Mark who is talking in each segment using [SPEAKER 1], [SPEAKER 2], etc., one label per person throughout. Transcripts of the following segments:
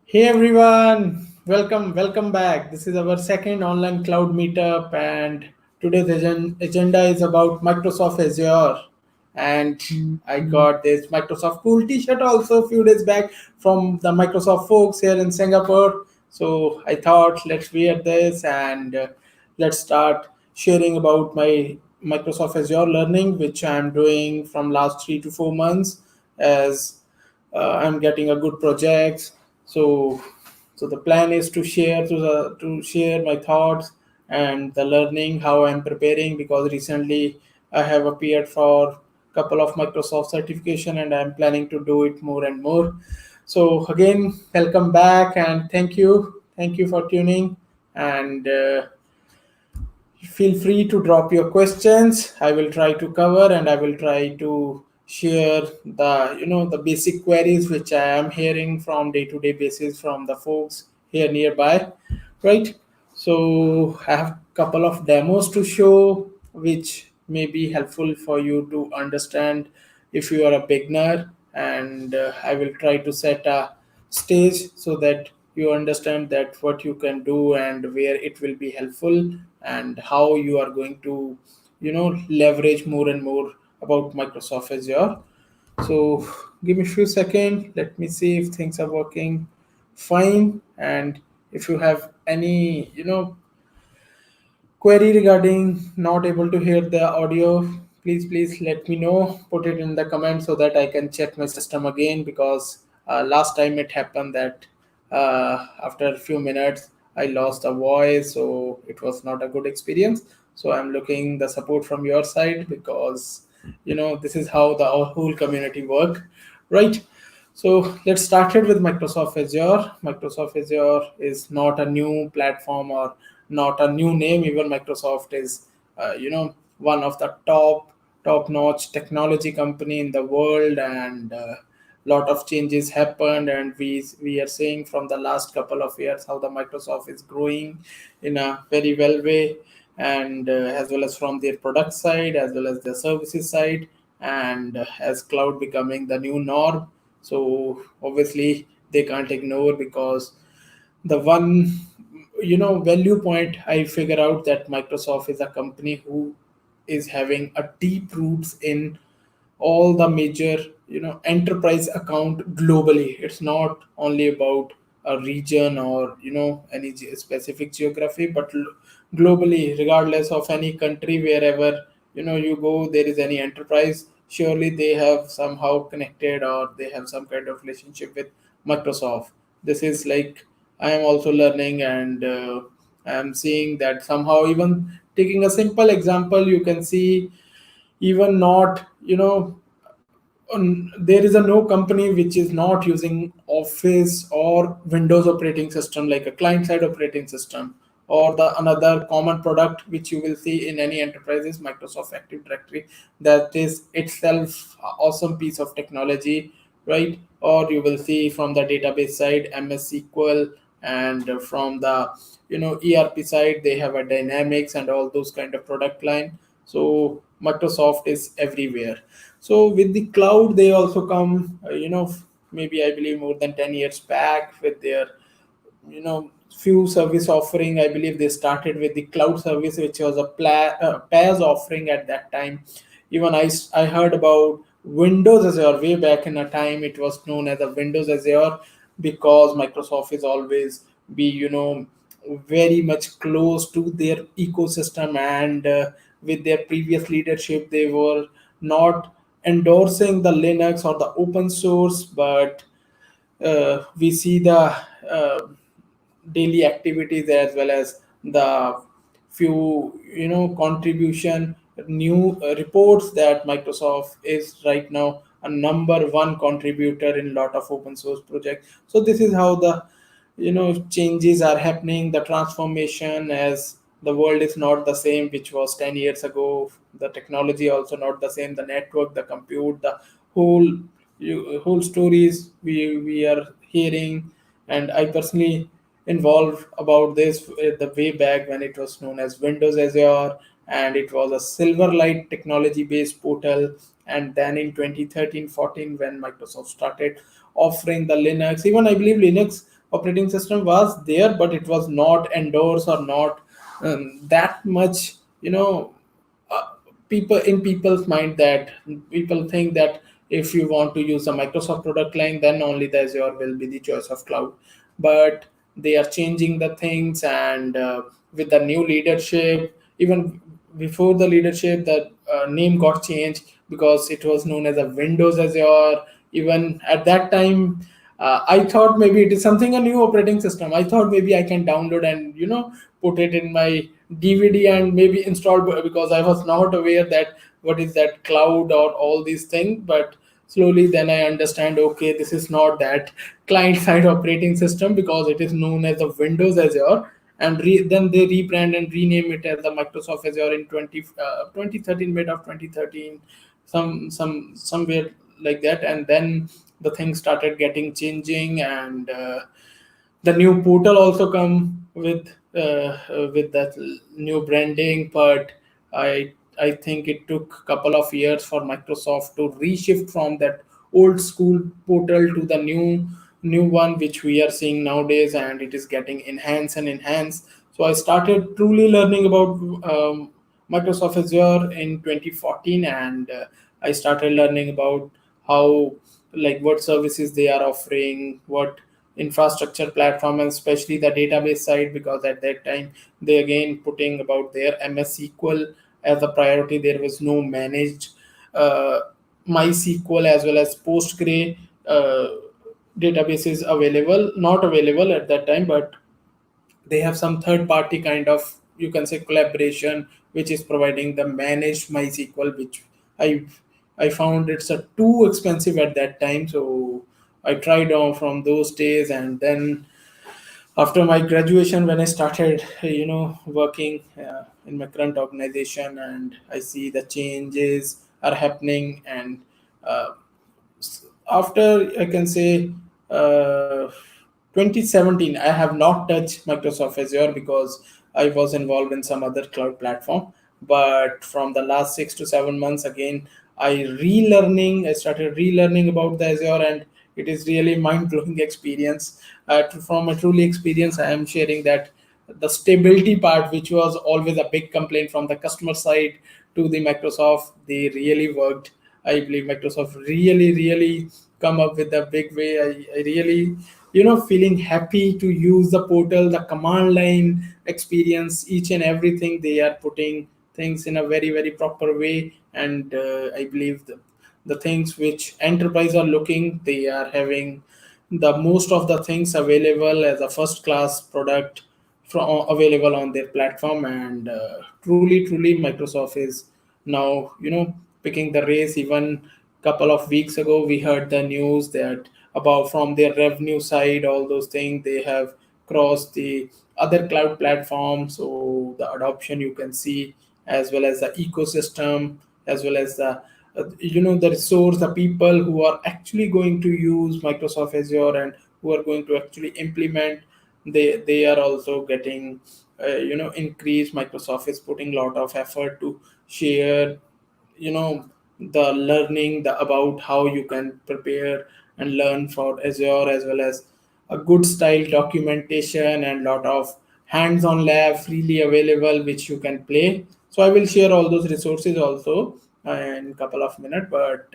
[SPEAKER 1] Hey everyone, welcome back. This is our second online cloud meetup, and today's agenda is about Microsoft Azure. And I got this Microsoft cool T-shirt also a few days back from the Microsoft folks here in Singapore. So I thought let's wear this and let's start sharing about my Microsoft Azure learning, which I'm doing from last 3 to 4 months as I'm getting a good projects. So so the plan is to share my thoughts and the learning how I'm preparing, because recently I have appeared for couple of Microsoft certification and I'm planning to do it more and more. So again, welcome back and thank you for tuning, and feel free to drop your questions. I will try to cover and I will try to share the basic queries which I am hearing from day to day basis from the folks here nearby, right? So I have couple of demos to show which may be helpful for you to understand if you are a beginner, and I will try to set a stage so that you understand that what you can do and where it will be helpful, and how you are going to leverage more and more about Microsoft Azure. So give me a few seconds, let me see if things are working fine, and if you have any query regarding not able to hear the audio, please let me know, put it in the comment so that I can check my system again, because last time it happened that after a few minutes I lost the voice, so it was not a good experience. So I'm looking the support from your side, because this is how the our whole community work, right? So let's start it with Microsoft Azure. Microsoft Azure is not a new platform or not a new name. Even Microsoft is, one of the top-notch technology company in the world, and lot of changes happened. And we are seeing from the last couple of years how the Microsoft is growing in a very well way, and as well as from their product side as well as their services side, and as cloud becoming the new norm. So obviously they can't ignore, because the one value point I figure out that Microsoft is a company who is having a deep roots in all the major enterprise account globally. It's not only about a region or any specific geography, but globally, regardless of any country, wherever you go, there is any enterprise, surely they have somehow connected or they have some kind of relationship with Microsoft. This is like I am also learning, and I am seeing that somehow, even taking a simple example, you can see, even not there is a no company which is not using Office or Windows operating system, like a client side operating system, or the another common product which you will see in any enterprise is Microsoft Active Directory. That is itself a awesome piece of technology, right? Or you will see from the database side MS SQL, and from the ERP side they have a Dynamics and all those kind of product line. So Microsoft is everywhere. So with the cloud, they also come, maybe I believe more than 10 years back with their, few service offering. I believe they started with the cloud service, which was a PaaS offering at that time. Even I heard about Windows Azure way back in a time. It was known as a Windows Azure, because Microsoft is always be, very much close to their ecosystem, and with their previous leadership, they were not endorsing the Linux or the open source, but we see the daily activities as well as the few contribution new reports that Microsoft is right now a number one contributor in lot of open source projects. So this is how the changes are happening, the transformation, as the world is not the same which was 10 years ago. The technology also not the same, the network, the compute, the whole whole stories we are hearing. And I personally involved about this the way back when it was known as Windows Azure, and it was a Silverlight technology based portal. And then in 2013-14, when Microsoft started offering the Linux, even I believe Linux operating system was there, but it was not endorsed or not that much, uh, people in people's mind, that people think that if you want to use a Microsoft product line, then only the Azure will be the choice of cloud. But they are changing the things, and with the new leadership, even before the leadership, the name got changed because it was known as a Windows Azure. Even at that time, I thought maybe it is something, a new operating system. I thought maybe I can download and put it in my DVD and maybe install, because I was not aware that what is that cloud or all these things. But slowly then I understand, okay, this is not that client side operating system, because it is known as the Windows Azure. And then they rebrand and rename it as the Microsoft Azure in 2013, mid of 2013, somewhere like that. And then the things started getting changing, and the new portal also come with that new branding. But I think it took a couple of years for Microsoft to reshift from that old school portal to the new one which we are seeing nowadays, and it is getting enhanced and enhanced. So I started truly learning about Microsoft Azure in 2014, and I started learning about how, like, what services they are offering, what infrastructure platform, and especially the database side, because at that time they again putting about their MS SQL as a priority. There was no managed uh, MySQL as well as Postgre databases available, not available at that time. But they have some third party kind of, you can say, collaboration, which is providing the managed MySQL, which i I found it's a too expensive at that time. So I tried on from those days. And then after my graduation, when I started working in my current organization, and I see the changes are happening. And uh, after, I can say, uh, 2017, I have not touched Microsoft Azure because I was involved in some other cloud platform. But from the last 6 to 7 months, again, I started relearning about the Azure, and it is really mind-blowing experience. From a truly experience, I am sharing that the stability part, which was always a big complaint from the customer side to the Microsoft, they really worked. I believe Microsoft really come up with a big way. I really, feeling happy to use the portal, the command line experience, each and everything. They are putting things in a very proper way. And I believe the things which enterprise are looking, they are having the most of the things available as a first class product from available on their platform. And truly Microsoft is now picking the race. Even couple of weeks ago we heard the news that about from their revenue side, all those things, they have crossed the other cloud platforms. So the adoption you can see, as well as the ecosystem, as well as the the resource, the people who are actually going to use Microsoft Azure and who are going to actually implement, they are also getting increased. Microsoft is putting a lot of effort to share the learning, the about how you can prepare and learn for Azure, as well as a good style documentation and lot of hands-on lab freely available which you can play. So I will share all those resources also in a couple of minutes. But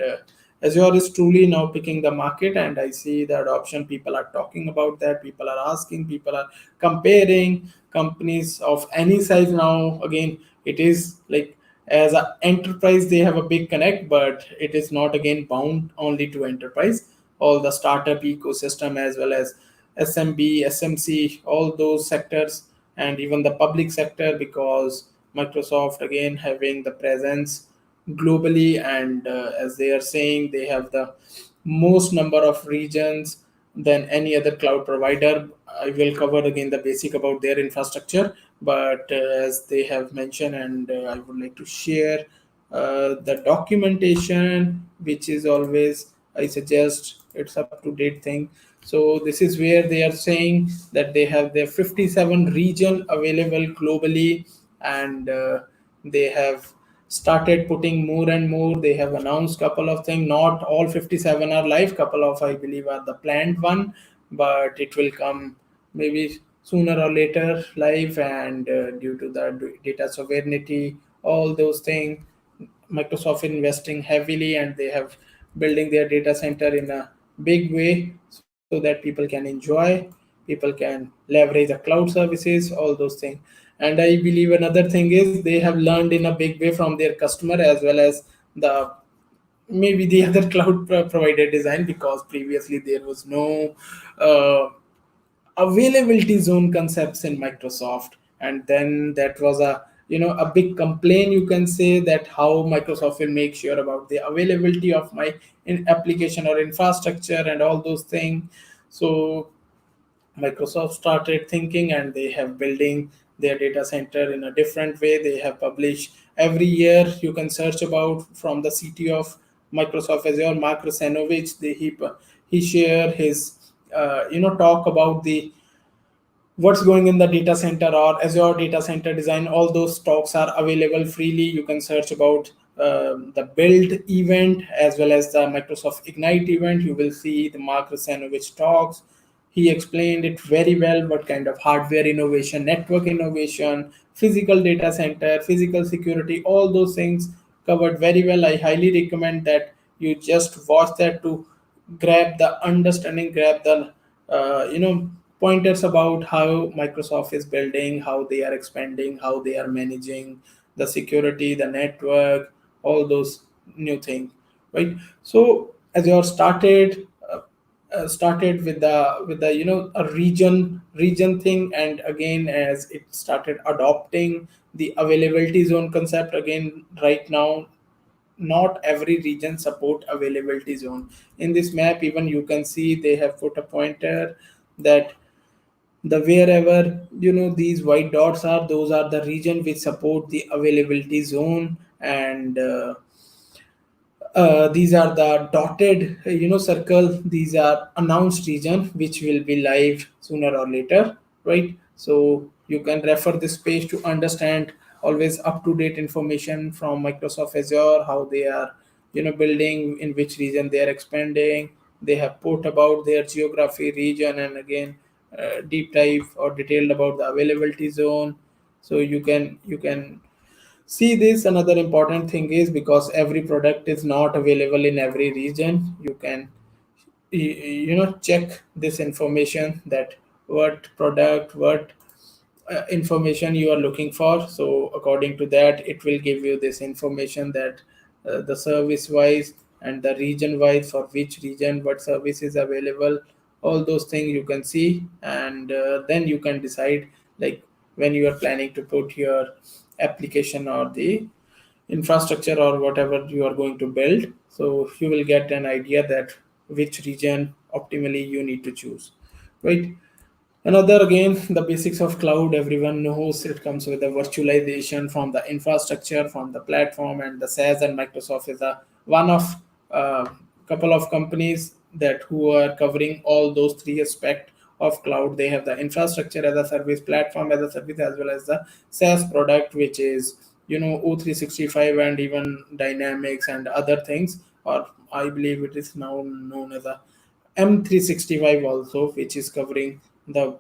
[SPEAKER 1] Azure is truly now picking the market, and I see the adoption. People are talking about that. People are asking. People are comparing. Companies of any size now. Again, it is like, as an enterprise they have a big connect, but it is not again bound only to enterprise. All the startup ecosystem, as well as SMB, SMC, all those sectors, and even the public sector, because Microsoft again having the presence globally. And as they are saying, they have the most number of regions than any other cloud provider. I will cover again the basic about their infrastructure. But as they have mentioned, and I would like to share the documentation, which is always, I suggest, it's up to date thing. So this is where they are saying that they have their 57 region available globally. And they have started putting more and more. They have announced couple of things. Not all 57 are live. Couple of, I believe, are the planned one. but it will come maybe sooner or later live. And due to the data sovereignty, all those things, Microsoft investing heavily, and they have building their data center in a big way so that people can enjoy, people can leverage the cloud services, all those things. And I believe another thing is they have learned in a big way from their customer as well as the maybe the other cloud provider design, because previously there was no uh, availability zone concepts in Microsoft. And then that was a, a big complaint, you can say, that how Microsoft will make sure about the availability of my application or infrastructure and all those things. So Microsoft started thinking, and they have building their data center in a different way. They have published every year. You can search about from the CTO of Microsoft Azure, Mark Russinovich. He share his talk about the what's going in the data center or Azure data center design. All those talks are available freely. You can search about the build event as well as the Microsoft Ignite event. You will see the Mark Russinovich talks. He explained it very well, what kind of hardware innovation, network innovation, physical data center, physical security, all those things covered very well. I highly recommend that you just watch that to grab the understanding, grab the pointers about how Microsoft is building, how they are expanding, how they are managing the security, the network, all those new things, right? So Azure started with the a region thing, and again as it started adopting the availability zone concept. Again, right now not every region support availability zone. In this map, even you can see they have put a pointer that the wherever these white dots are, those are the region which support the availability zone. And these are the dotted circle, these are announced region which will be live sooner or later, right? So you can refer this page to understand always up to date information from Microsoft Azure, how they are building, in which region they are expanding. They have put about their geography, region, and again deep dive or detailed about the availability zone. So you can see this. Another important thing is, because every product is not available in every region, you can check this information, that what product, what information you are looking for. So according to that, it will give you this information that the service wise and the region wise, for which region what service is available, all those things you can see. And then you can decide, like, when you are planning to put your application or the infrastructure or whatever you are going to build, so you will get an idea that which region optimally you need to choose, right? Another, again, the basics of cloud, everyone knows it comes with the virtualization from the infrastructure, from the platform, and the SaaS. And Microsoft is a one of couple of companies that who are covering all those three aspects of cloud. They have the infrastructure as a service, platform as a service, as well as the SaaS product, which is O365 and even Dynamics and other things. Or I believe it is now known as a M365 also, which is covering the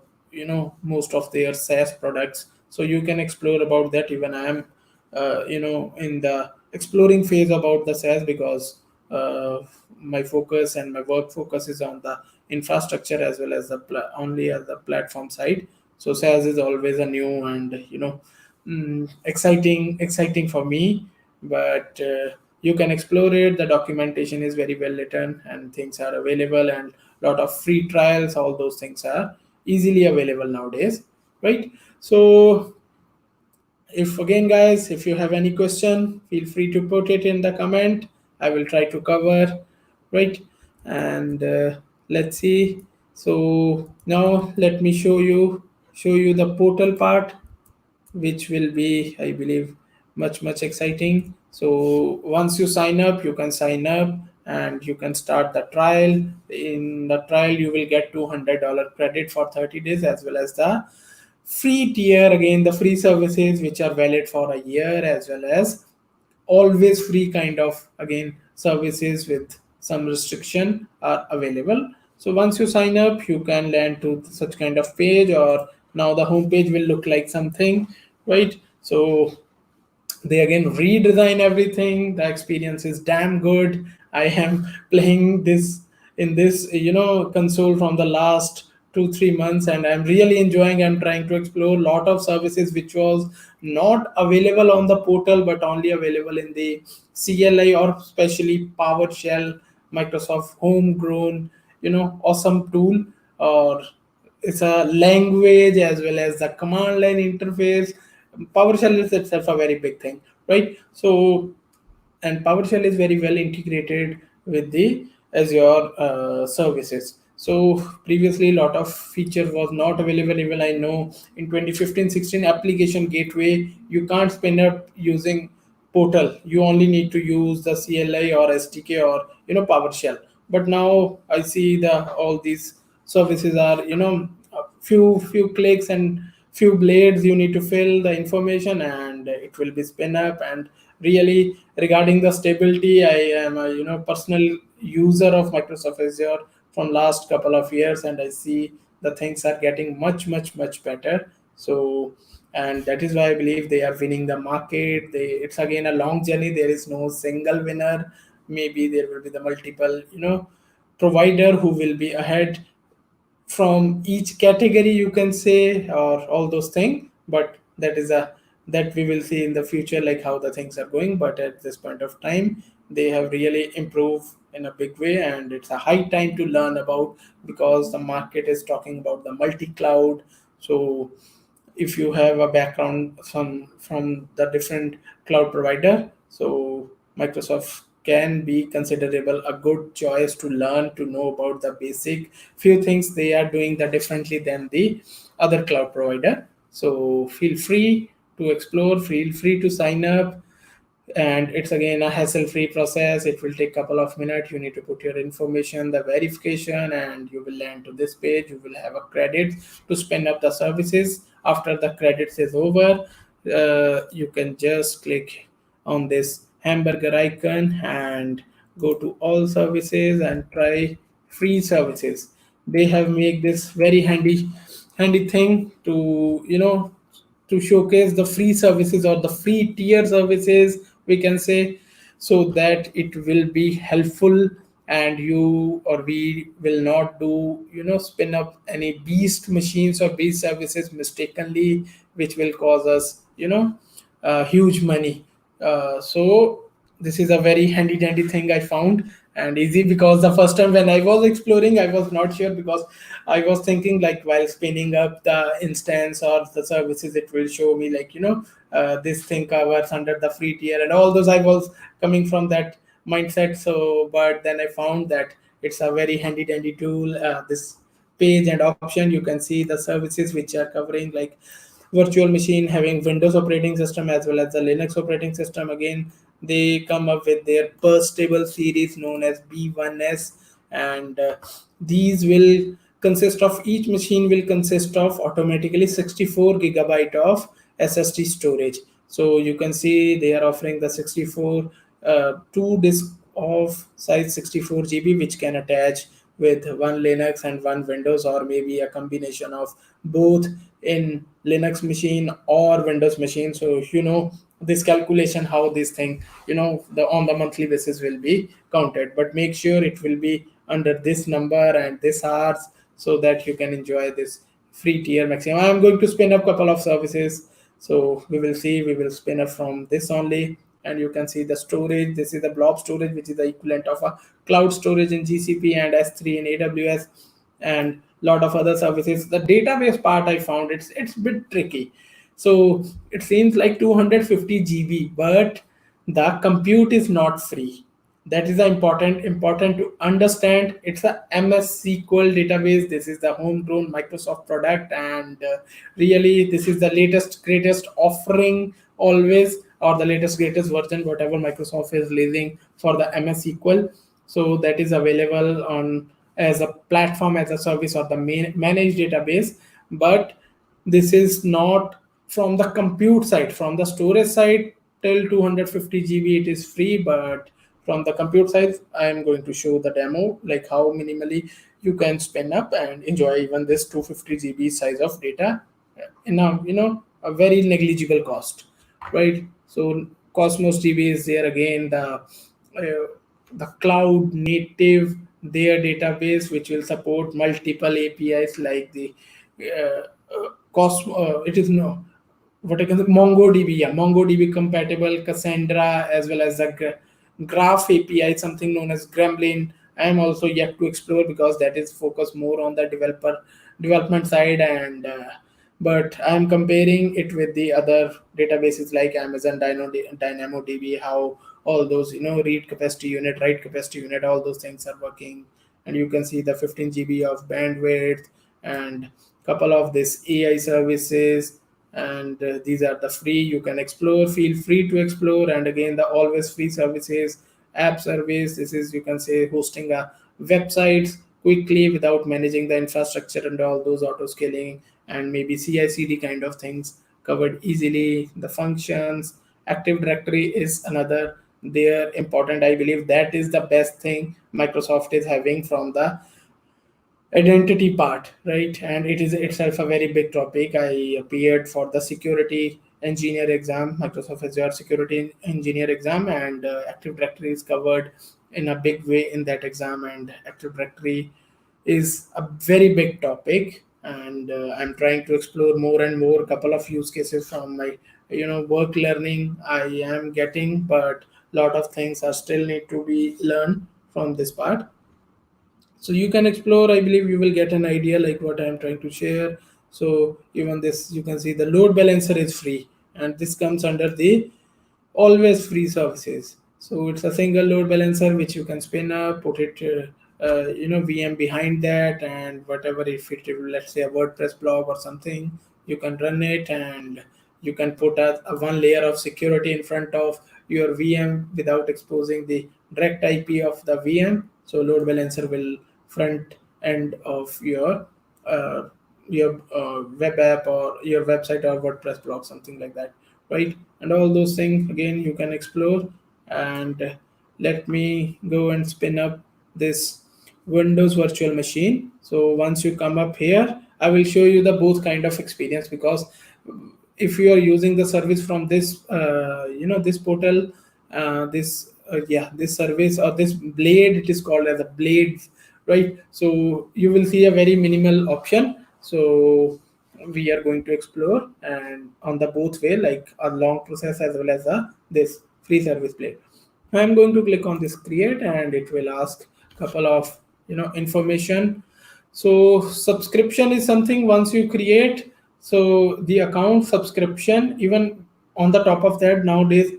[SPEAKER 1] most of their SaaS products. So you can explore about that. Even I am in the exploring phase about the SaaS, because my focus and my work focus is on the infrastructure as well as the only as the platform side. So SaaS is always a new and exciting for me. But you can explore it. The documentation is very well written and things are available, and lot of free trials, all those things are easily available nowadays, right? So if again, guys, if you have any question, feel free to put it in the comment. I will try to cover, right? And let's see. So now let me show you the portal part, which will be, I believe, much exciting. So once you sign up, you can sign up and you can start the trial. In the trial, you will get $200 credit for 30 days, as well as the free tier, again the free services which are valid for a year, as well as always free kind of, again, services with some restriction are available. So once you sign up, you can land to such kind of page, or now the home page will look like something, right? So they again redesign everything. The experience is damn good. I am playing this in this console from the last 2 3 months, and I'm really enjoying. I'm trying to explore a lot of services which was not available on the portal but only available in the CLI, or especially PowerShell, Microsoft homegrown awesome tool. Or it's a language as well as the command line interface. PowerShell is itself a very big thing, right? So, and PowerShell is very well integrated with the Azure services. So previously, a lot of feature was not available. Even I know in 2015-16 application gateway, you can't spin up using portal. You only need to use the CLI or SDK or PowerShell. But now I see the all these services are a few clicks and few blades you need to fill the information, and it will be spin up. And really, regarding the stability, I am a personal user of Microsoft Azure from last couple of years, and I see the things are getting much better. So, and that is why I believe they are winning the market. It's again a long journey. There is no single winner. Maybe there will be the multiple provider who will be ahead from each category, you can say, or all those things. But that we will see in the future, like how the things are going. But at this point of time, they have really improved in a big way, and it's a high time to learn about, because the market is talking about the multi-cloud. So if you have a background from the different cloud provider, so Microsoft can be considerable a good choice to learn, to know about the basic few things they are doing that differently than the other cloud provider. So feel free to explore, feel free to sign up. And it's again a hassle-free process. It will take a couple of minutes. You need to put your information, the verification, and you will land to this page. You will have a credit to spin up the services. After the credits is over, you can just click on this hamburger icon and go to all services and try free services. They have made this very handy thing to to showcase the free services, or the free tier services, we can say, so that it will be helpful, and you or we will not do spin up any beast machines or beast services mistakenly, which will cause us huge money. So this is a very handy dandy thing I found, and easy, because the first time when I was exploring, I was not sure, because I was thinking like while spinning up the instance or the services, it will show me like this thing covers under the free tier and all those. I was coming from that mindset. So but then I found that it's a very handy dandy tool. This page and option, you can see the services which are covering, like virtual machine having Windows operating system as well as the Linux operating system. Again, they come up with their burstable series known as B1S, and these will consist of, each machine will consist of automatically 64 gigabyte of SSD storage. So you can see they are offering the 64 two disk of size 64 GB, which can attach with one Linux and one Windows, or maybe a combination of both in Linux machine or Windows machine. So this calculation, how this thing the on the monthly basis will be counted. But make sure it will be under this number and this hours, so that you can enjoy this free tier maximum. I'm going to spin up couple of services. So we will see, we will spin up from this only. And you can see the storage. This is the blob storage, which is the equivalent of a cloud storage in GCP and S3 in AWS, and lot of other services. The database part I found, it's a bit tricky. So it seems like 250 GB, but the compute is not free. That is the important to understand. It's a MS SQL database. This is the homegrown Microsoft product, and really this is the latest greatest offering always, or the latest greatest version whatever Microsoft is releasing for the MS SQL. So that is available on as a platform, as a service, or the managed database. But this is not from the compute side. From the storage side, till 250 GB it is free, but from the compute side, I am going to show the demo, like how minimally you can spin up and enjoy even this 250 GB size of data in a a very negligible cost, right? So Cosmos DB is there again, the cloud native their database which will support multiple APIs like the it is no what I can say, MongoDB, yeah, MongoDB compatible, Cassandra, as well as the Graph API, something known as Gremlin. I am also yet to explore because that is focused more on the development side, and but I am comparing it with the other databases like Amazon DynamoDB, how all those read capacity unit, write capacity unit, all those things are working, and you can see the 15 GB of bandwidth and couple of this AI services, and these are the free you can explore. Feel free to explore, and again the always free services, app service. This is you can say hosting a websites quickly without managing the infrastructure and all those auto scaling and maybe CI/CD kind of things covered easily. The functions, Active Directory is another there important. I believe that is the best thing Microsoft is having from the identity part, right? And it is itself a very big topic. I appeared for the security engineer exam, Microsoft Azure security engineer exam, and Active Directory is covered in a big way in that exam. And Active Directory is a very big topic, and I'm trying to explore more and more couple of use cases from my work learning I am getting, but lot of things are still need to be learned from this part. So you can explore. I believe you will get an idea like what I am trying to share. So even this you can see the load balancer is free, and this comes under the always free services. So it's a single load balancer which you can spin up, put it VM behind that, and whatever, if it let's say a WordPress blog or something, you can run it, and you can put a one layer of security in front of your VM without exposing the direct IP of the VM. So load balancer will front end of uh, your web app or your website or WordPress blog, something like that, right? And all those things again you can explore. And let me go and spin up this Windows virtual machine. So once you come up here, I will show you the both kind of experience, because if you are using the service from this this portal, this service or this blade, it is called as a blade, right? So you will see a very minimal option. So we are going to explore and on the both way, like a long process as well as a this free service blade. I'm going to click on this create, and it will ask couple of information. So subscription is something once you create, so the account subscription, even on the top of that nowadays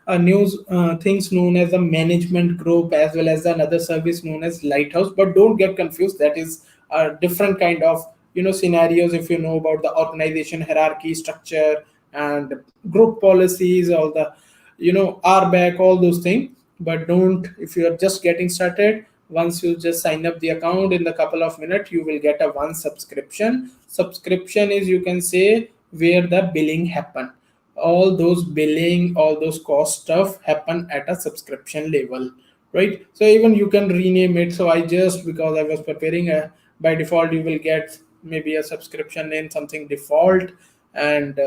[SPEAKER 1] a news things known as a management group as well as another service known as Lighthouse. But don't get confused, that is a different kind of scenarios. If you know about the organization hierarchy structure and group policies, all the RBAC, all those things. But don't, if you are just getting started, once you just sign up the account, in the couple of minutes you will get a one subscription. Subscription is you can say where the billing happen, all those billing, all those cost stuff happen at a subscription level, right? So even you can rename it. So I just, because I was preparing a, by default you will get maybe a subscription name something default, and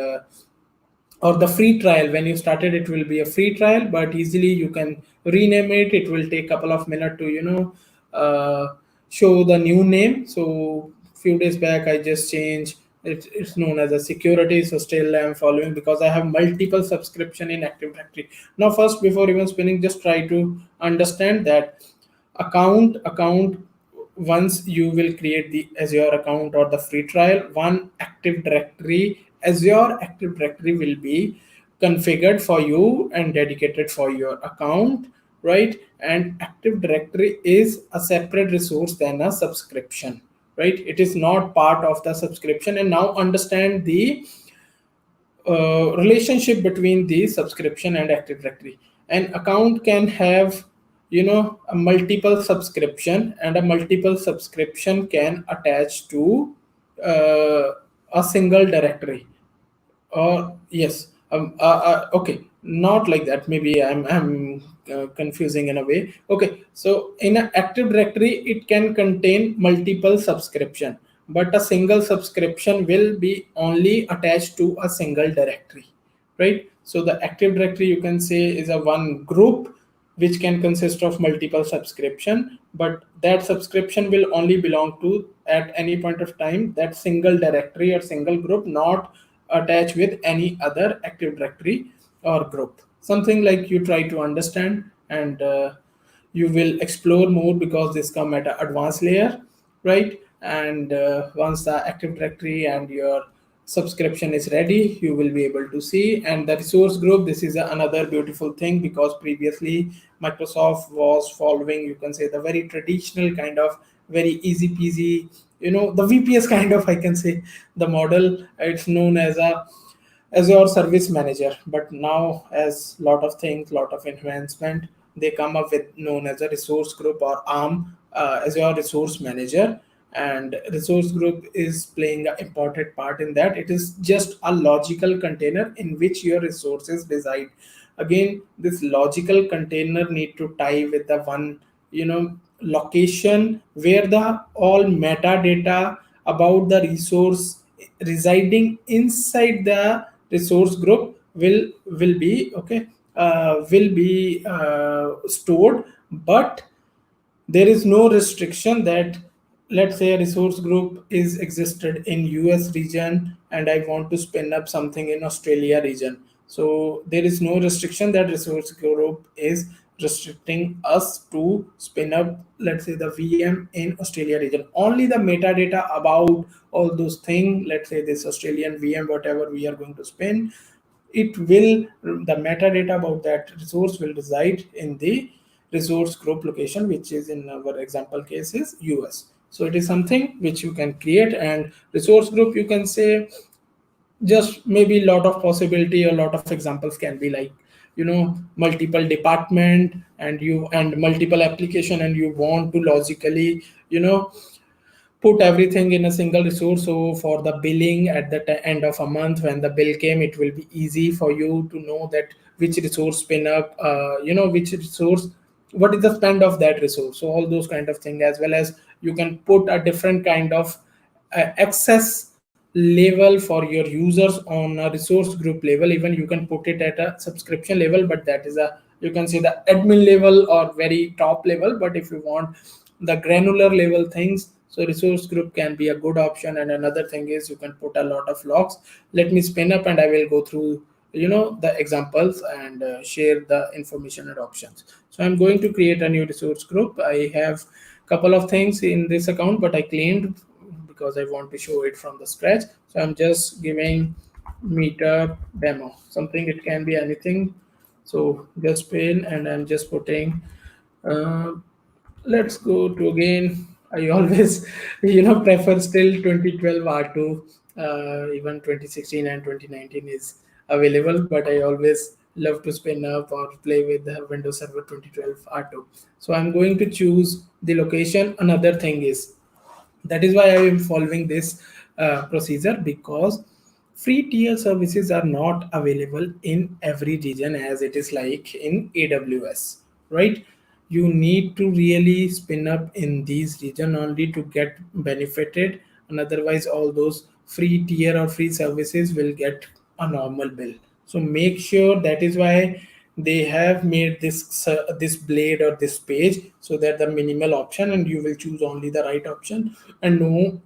[SPEAKER 1] or the free trial. When you started it will be a free trial, but easily you can rename it. It will take couple of minutes to show the new name. So few days back I just changed it, it's known as a security. So still I'm following because I have multiple subscription in Active Directory. Now first, before even spinning, just try to understand that account once you will create the Azure account or the free trial, one Active Directory, Azure Active Directory will be configured for you and dedicated for your account, right? And Active Directory is a separate resource than a subscription, right? It is not part of the subscription. And now understand the relationship between the subscription and Active Directory. An account can have a multiple subscription, and a multiple subscription can attach to uh, a single directory. Or yes, okay, Not like that, maybe I'm confusing in a way. Okay, so in an active directory it can contain multiple subscription, but a single subscription will be only attached to a single directory, right? So the active directory, you can say, is a one group which can consist of multiple subscription, but that subscription will only belong to, at any point of time, that single directory or single group, not attached with any other active directory or group. Something like you try to understand, and you will explore more because this come at an advanced layer, right? And once the active directory and your subscription is ready, you will be able to see. And the resource group, this is another beautiful thing, because previously Microsoft was following, you can say, the very traditional kind of very easy peasy, the VPS kind of, I can say, the model. It's known as a Azure Service Manager, but now, as lot of things, lot of enhancement, they come up with known as a resource group, or ARM, Azure Resource Manager. And resource group is playing an important part in that. It is just a logical container in which your resources reside. Again, this logical container need to tie with the one, location where the all metadata about the resource residing inside the resource group will be okay, will be stored. But there is no restriction that, let's say, a resource group is existed in US region and I want to spin up something in Australia region. So there is no restriction that resource group is restricting us to spin up, let's say, the VM in Australia region. Only the metadata about all those things, let's say this Australian VM, whatever we are going to spin, it will, the metadata about that resource will reside in the resource group location, which is in our example case is US. So it is something which you can create. And resource group, you can say, just maybe a lot of possibility, a lot of examples can be like, multiple department and you and multiple application, and you want to logically, put everything in a single resource. So for the billing at the end of a month, when the bill came, it will be easy for you to know that which resource spin up, which resource, what is the spend of that resource. So all those kind of thing, as well as you can put a different kind of access level for your users on a resource group level. Even you can put it at a subscription level, but that is a, you can say, the admin level or very top level. But if you want the granular level things, so resource group can be a good option. And another thing is you can put a lot of logs. Let me spin up and I will go through, the examples, and share the information and options. So I'm going to create a new resource group. I have couple of things in this account, but I cleaned because I want to show it from the scratch. So I'm just giving Meetup demo, something, it can be anything. So just pin, and I'm just putting, uh, let's go to, again, I always prefer still 2012 R2. Even 2016 and 2019 is available, but I always love to spin up or play with the Windows Server 2012 R2. So I'm going to choose the location. Another thing is, that is why I am following this procedure, because free tier services are not available in every region as it is like in AWS, right? You need to really spin up in these region only to get benefited, and otherwise all those free tier or free services will get a normal bill. So make sure, that is why they have made this blade or this page, so that the minimal option, and you will choose only the right option, and no,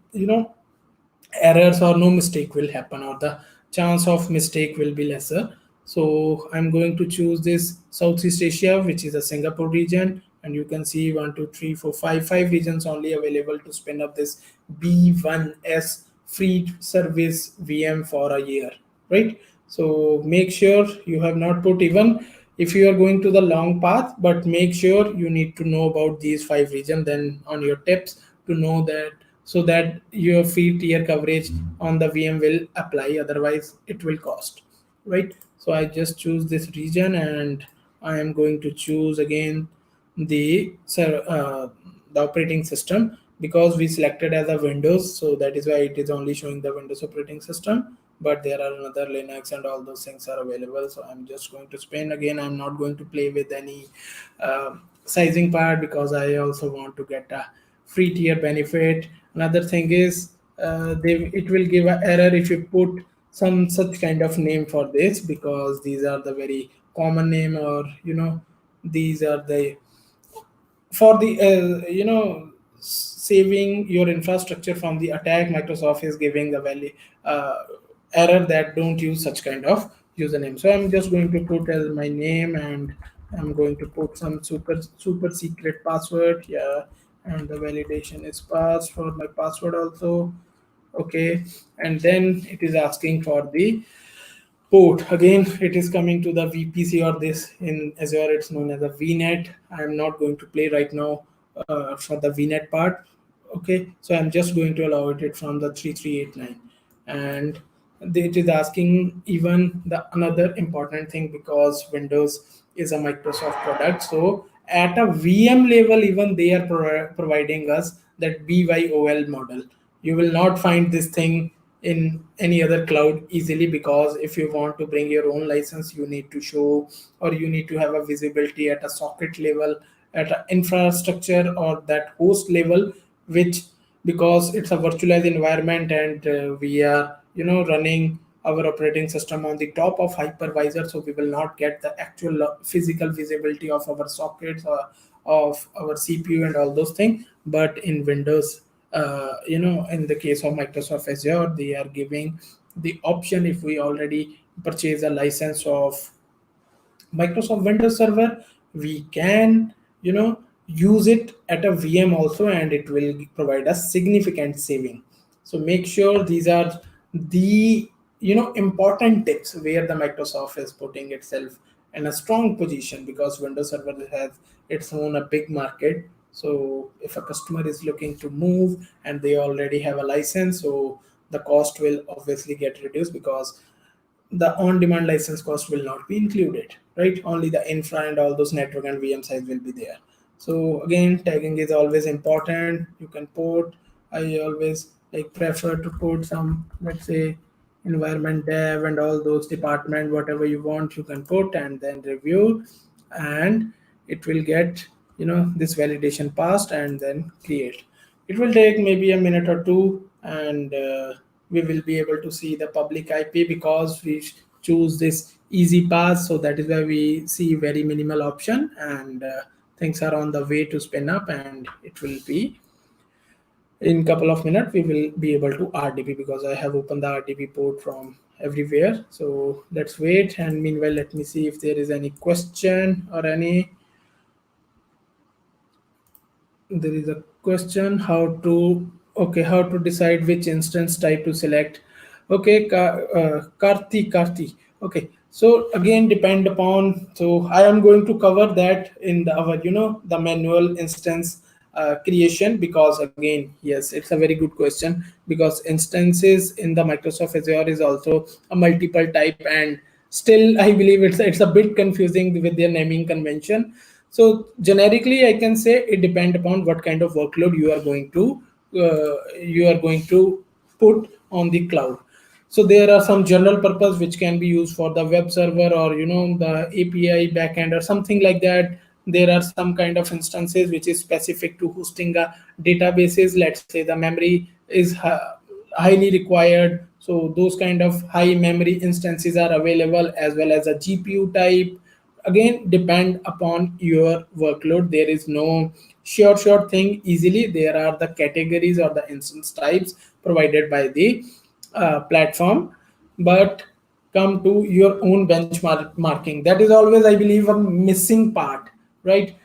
[SPEAKER 1] errors or no mistake will happen, or the chance of mistake will be lesser. So I'm going to choose this Southeast Asia, which is a Singapore region. And you can see 1 2 3 4 5 regions only available to spin up this B1S free service VM for a year, right? So make sure you have not put, even if you are going to the long path, but make sure you need to know about these 5 regions then on your tips, to know that, so that your free tier coverage on the VM will apply, otherwise it will cost, right? So I just choose this region, and I am going to choose again the the operating system. because we selected as a Windows, so that is why it is only showing the Windows operating system. But there are another Linux and all those things are available. So I'm just going to spin again. I'm not going to play with any sizing part because I also want to get a free tier benefit. Another thing is it will give an error if you put some such kind of name for this, because these are the very common name, or these are the for the saving your infrastructure from the attack. Microsoft is giving the value uh, error that don't use such kind of username. So I'm just going to put as my name, and I'm going to put some super secret password. Yeah, and the validation is passed for my password also. Okay, and then it is asking for the port. Again, it is coming to the VPC, or this in Azure it's known as a VNet. I'm not going to play right now for the VNet part. Okay, so I'm just going to allow it from the 3389. And it is asking even the another important thing, because Windows is a Microsoft product. So at a VM level, even they are providing us that BYOL model. You will not find this thing in any other cloud easily, because if you want to bring your own license, you need to show, or you need to have a visibility at a socket level, at an infrastructure or that host level, which, because it's a virtualized environment, and we are running our operating system on the top of hypervisor, so we will not get the actual physical visibility of our sockets or of our CPU and all those things. But in Windows, in the case of Microsoft Azure, they are giving the option, if we already purchase a license of Microsoft Windows Server, we can, use it at a VM also, and it will provide us significant saving. So make sure these are the important tips where the Microsoft is putting itself in a strong position, because Windows Server has its own a big market. So if a customer is looking to move and they already have a license, so the cost will obviously get reduced, because the on-demand license cost will not be included, right? Only the infra and all those network and VM size will be there. So again, tagging is always important. You can put, I always like prefer to put some, let's say, environment dev and all those department, whatever you want, you can put, and then review, and it will get this validation passed, and then create. It will take maybe a minute or two, and we will be able to see the public IP, because we choose this easy path. So that is why we see very minimal option, and things are on the way to spin up, and it will be in couple of minutes we will be able to RDP, because I have opened the RDP port from everywhere. So let's wait, and meanwhile let me see if there is any question or any. There is a question how to, okay, how to decide which instance type to select. Okay, Karti. Okay, so again, depend upon, so I am going to cover that in the our the manual instance creation, because again, yes, it's a very good question, because instances in the Microsoft Azure is also a multiple type, and still I believe it's a bit confusing with their naming convention. So generically, I can say it depends upon what kind of workload you are going to put on the cloud. So there are some general purpose which can be used for the web server, or the API backend or something like that. There are some kind of instances which is specific to hosting a databases. Let's say the memory is highly required, so those kind of high memory instances are available, as well as a GPU type. Again, depend upon your workload. There is no sure thing easily. There are the categories or the instance types provided by the platform, but come to your own benchmarking. That is always, I believe, a missing part, right?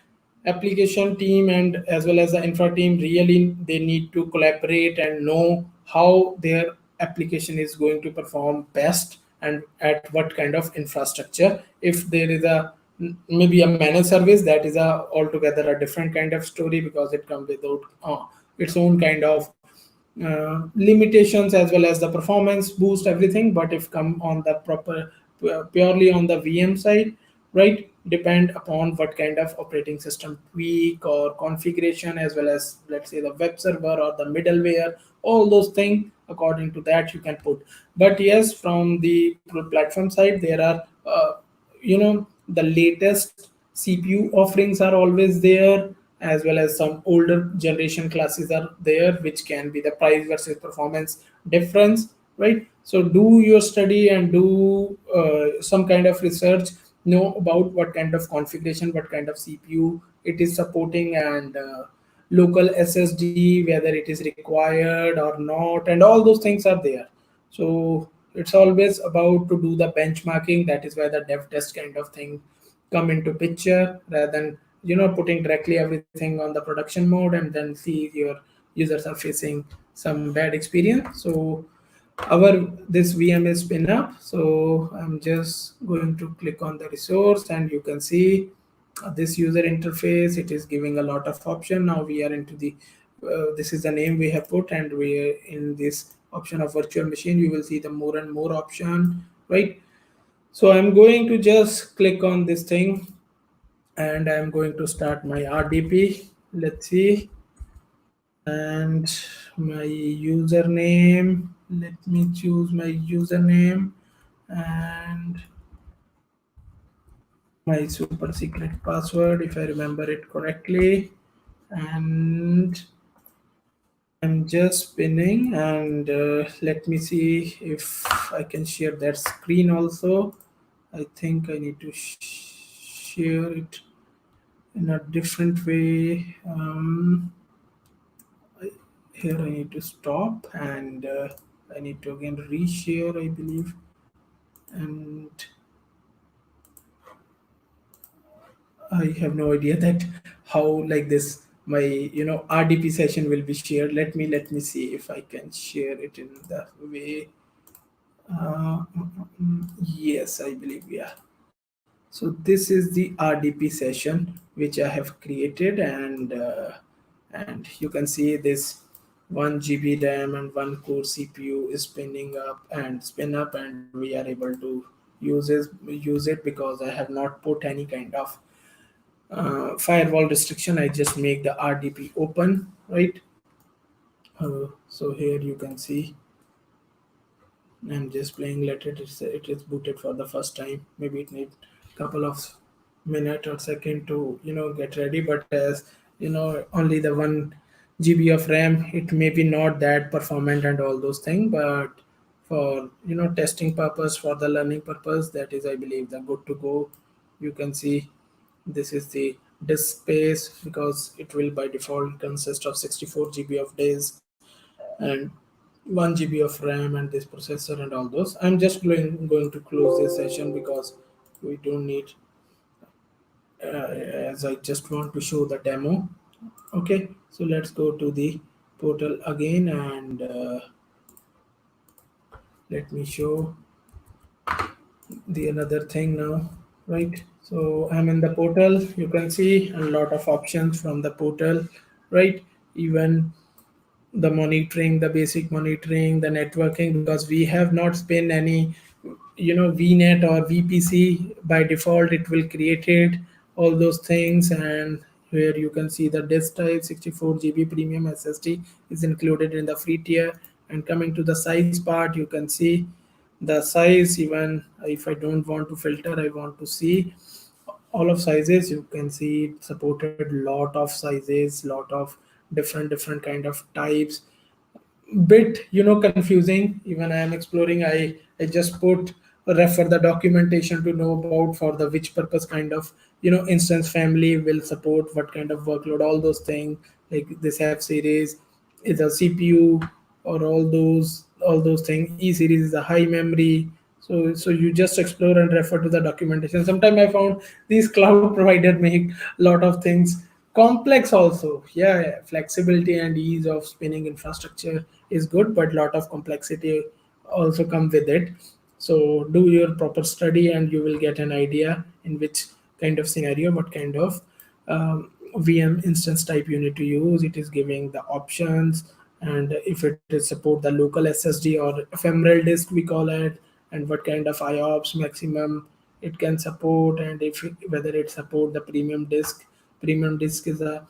[SPEAKER 1] Application team and as well as the infra team, really they need to collaborate and know how their application is going to perform best, and at what kind of infrastructure. If there is a maybe a managed service, that is a altogether a different kind of story, because it comes without its own kind of limitations, as well as the performance boost everything. But if come on the proper purely on the VM side, right, depend upon what kind of operating system tweak or configuration, as well as, let's say, the web server or the middleware, all those things according to that you can put. But yes, from the platform side, there are the latest CPU offerings are always there, as well as some older generation classes are there, which can be the price versus performance difference, right? So do your study and do some kind of research, know about what kind of configuration, what kind of CPU it is supporting, and local SSD, whether it is required or not, and all those things are there. So it's always about to do the benchmarking. That is why the dev test kind of thing come into picture, rather than putting directly everything on the production mode and then see your users are facing some bad experience. So our this VM is spin up. So I'm just going to click on the resource, and you can see this user interface. It is giving a lot of option. Now we are into the this is the name we have put, and we are in this option of virtual machine. You will see the more and more option, right? So I'm going to just click on this thing, and I'm going to start my RDP. Let's see. And my username, let me choose my username and my super secret password, if I remember it correctly. And I'm just spinning, and let me see if I can share that screen also. I think I need to share it in a different way. Here I need to stop, and I need to again reshare, I believe. And I have no idea that how like this my RDP session will be shared. Let me see if I can share it in the way. Yes, I believe, yeah. So this is the RDP session which I have created, and you can see this 1 GB RAM and 1 core CPU is spinning up and spin up, and we are able to use it because I have not put any kind of firewall restriction. I just make the RDP open, right? So here you can see I'm just playing. Let it is booted for the first time. Maybe it need couple of minute or second to get ready. But as only the 1 GB of RAM, it may be not that performant and all those things. But for testing purpose, for the learning purpose, that is, I believe, the good to go. You can see this is the disk space, because it will by default consist of 64 GB of disk and 1 GB of RAM and this processor and all those. I'm just going to close this session because we don't need, as I just want to show the demo. Okay, so let's go to the portal again, and let me show the another thing now, right? So I'm in the portal. You can see a lot of options from the portal, right? Even the monitoring, the basic monitoring, the networking, because we have not spent any VNet or VPC. By default it will create it, all those things. And here you can see the disk type 64 GB premium SSD is included in the free tier. And coming to the size part, you can see the size. Even if I don't want to filter, I want to see all of sizes. You can see it supported lot of sizes, lot of different kind of types. Bit confusing. Even I am exploring. I just put refer the documentation to know about for the which purpose kind of instance family will support what kind of workload, all those things. Like this F series is a CPU, or all those things. E series is a high memory. So you just explore and refer to the documentation. Sometimes I found these cloud provider make a lot of things complex also. Yeah, flexibility and ease of spinning infrastructure is good, but lot of complexity also come with it. So do your proper study, and you will get an idea in which kind of scenario, what kind of VM instance type you need to use. It is giving the options, and if it is support the local SSD or ephemeral disk we call it, and what kind of IOPS maximum it can support, and if whether it support the premium disk. Premium disk is a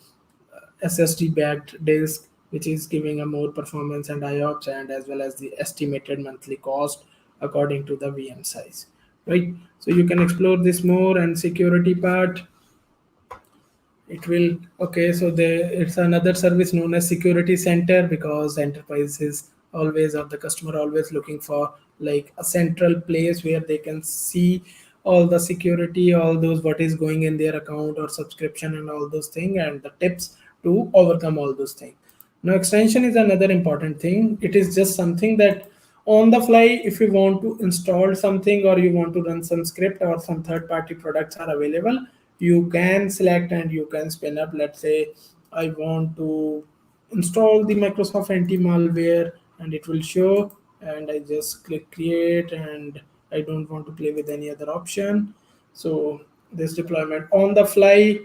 [SPEAKER 1] SSD backed disk, which is giving a more performance and IOPS, and as well as the estimated monthly cost according to the VM size, right? So you can explore this more. And security part, it will, okay, so it's another service known as security center, because enterprises always, or the customer always looking for like a central place where they can see all the security, all those what is going in their account or subscription and all those things, and the tips to overcome all those things. Now, extension is another important thing. It is just something that on the fly, if you want to install something or you want to run some script or some third party products are available, you can select and you can spin up. Let's say I want to install the Microsoft anti malware, and it will show, and I just click create, and I don't want to play with any other option. So this deployment on the fly,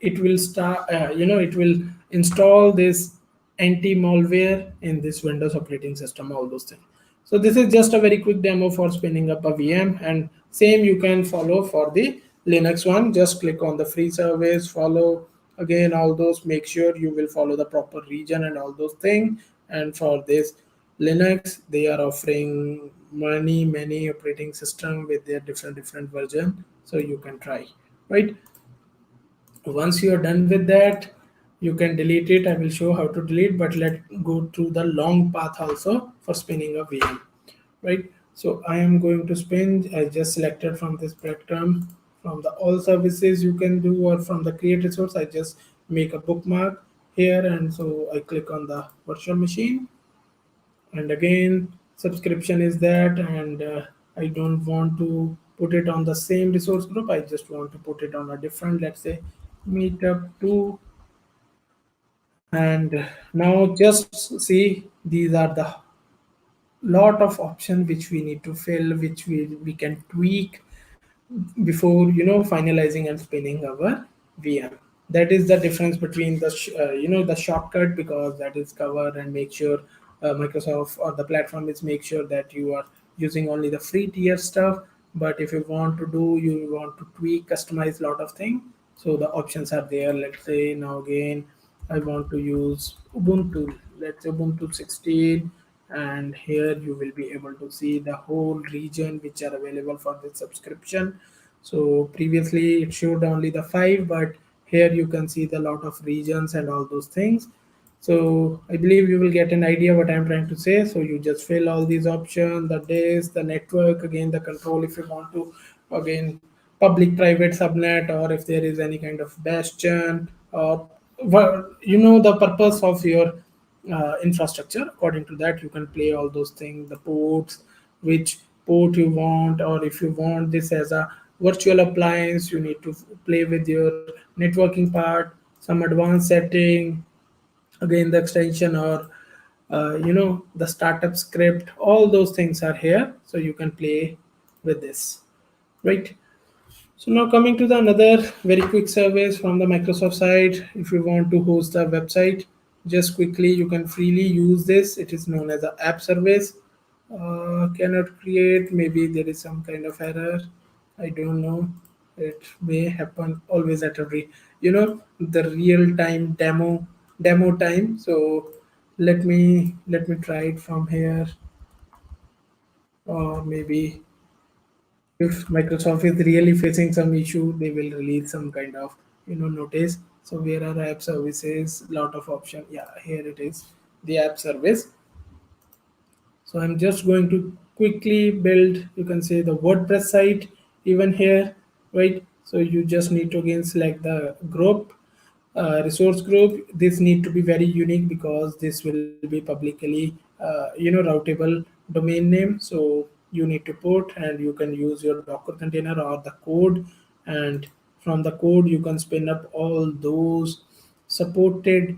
[SPEAKER 1] it will start, it will install this anti malware in this Windows operating system, all those things. So this is just a very quick demo for spinning up a VM, and same you can follow for the Linux one. Just click on the free service, follow again all those, make sure you will follow the proper region and all those things. And for this Linux, they are offering many operating system with their different version, so you can try, right? Once you are done with that, you can delete it. I will show how to delete, but let's go through the long path also for spinning a VM, right? So I am going to spin. I just selected from this breadcrumb, from the all services you can do, or from the create resource. I just make a bookmark here, and so I click on the virtual machine, and again subscription is that, and I don't want to put it on the same resource group. I just want to put it on a different, let's say Meetup 2. And now just see, these are the lot of options which we need to fill, which we can tweak before finalizing and spinning our VM. That is the difference between the the shortcut, because that is covered and make sure Microsoft or the platform is make sure that you are using only the free tier stuff. But if you want to tweak, customize lot of things, so the options are there. Let's say now again I want to use Ubuntu, let's say Ubuntu 16, and here you will be able to see the whole region which are available for the subscription. So previously it showed only the five, but here you can see the lot of regions and all those things. So I believe you will get an idea what I'm trying to say. So you just fill all these options, the days, the network, again the control if you want to, again public private subnet, or if there is any kind of bastion, or the purpose of your infrastructure. According to that, you can play all those things, the ports, which port you want, or if you want this as a virtual appliance, you need to play with your networking part, some advanced setting, again the extension, or the startup script. All those things are here, so you can play with this, right? So now coming to the another very quick service from the Microsoft side. If you want to host a website, just quickly you can freely use this. It is known as the app service. Cannot create. Maybe there is some kind of error. I don't know. It may happen always at every the real time demo time. So let me try it from here, or maybe if Microsoft is really facing some issue, they will release some kind of notice. So where are app services? Lot of option. Yeah, here it is, the app service. So I'm just going to quickly build, you can say, the WordPress site even here, right? So you just need to again select the group, resource group. This need to be very unique, because this will be publicly routable domain name. So you need to put, and you can use your Docker container or the code, and from the code you can spin up all those supported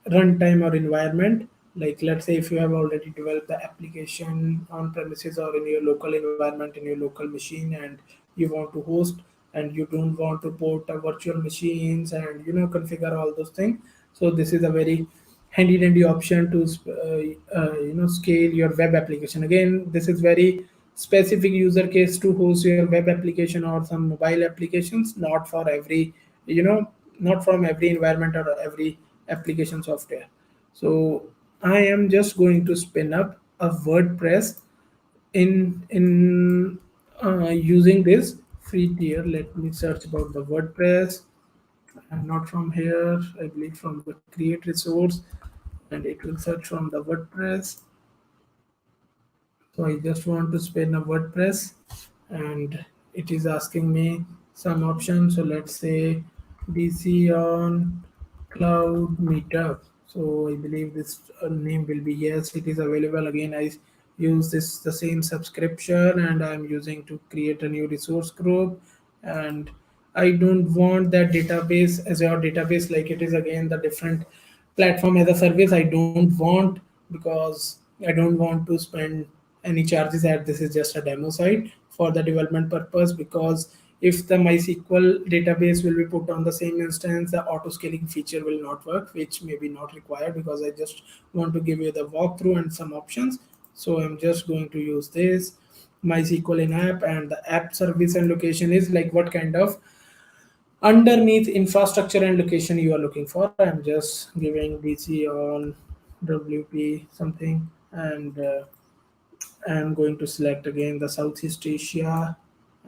[SPEAKER 1] runtime or environment. Like let's say if you have already developed the application on premises or in your local environment, in your local machine, and you want to host, and you don't want to port virtual machines and configure all those things. So this is a very handy option to scale your web application. Again, this is very specific user case to host your web application or some mobile applications, not for every, you know, not from every environment or every application software. So I am just going to spin up a WordPress in using this free tier. Let me search about the WordPress, and not from here, I believe from the create resource, and it will search from the WordPress. So I just want to spin a WordPress, and it is asking me some options. So let's say DC on cloud meetup. So I believe this name will be yes, it is available. Again, I use this the same subscription, and I'm using to create a new resource group. And I don't want that database as your database, like it is again the different platform as a service. I don't want, because I don't want to spend any charges at this is just a demo site for the development purpose. Because if the MySQL database will be put on the same instance, the auto scaling feature will not work, which may be not required, because I just want to give you the walkthrough and some options. So I'm just going to use this MySQL in app, and the app service and location is like what kind of underneath infrastructure and location you are looking for. I'm just giving DC on WP something, and I'm going to select again the Southeast Asia,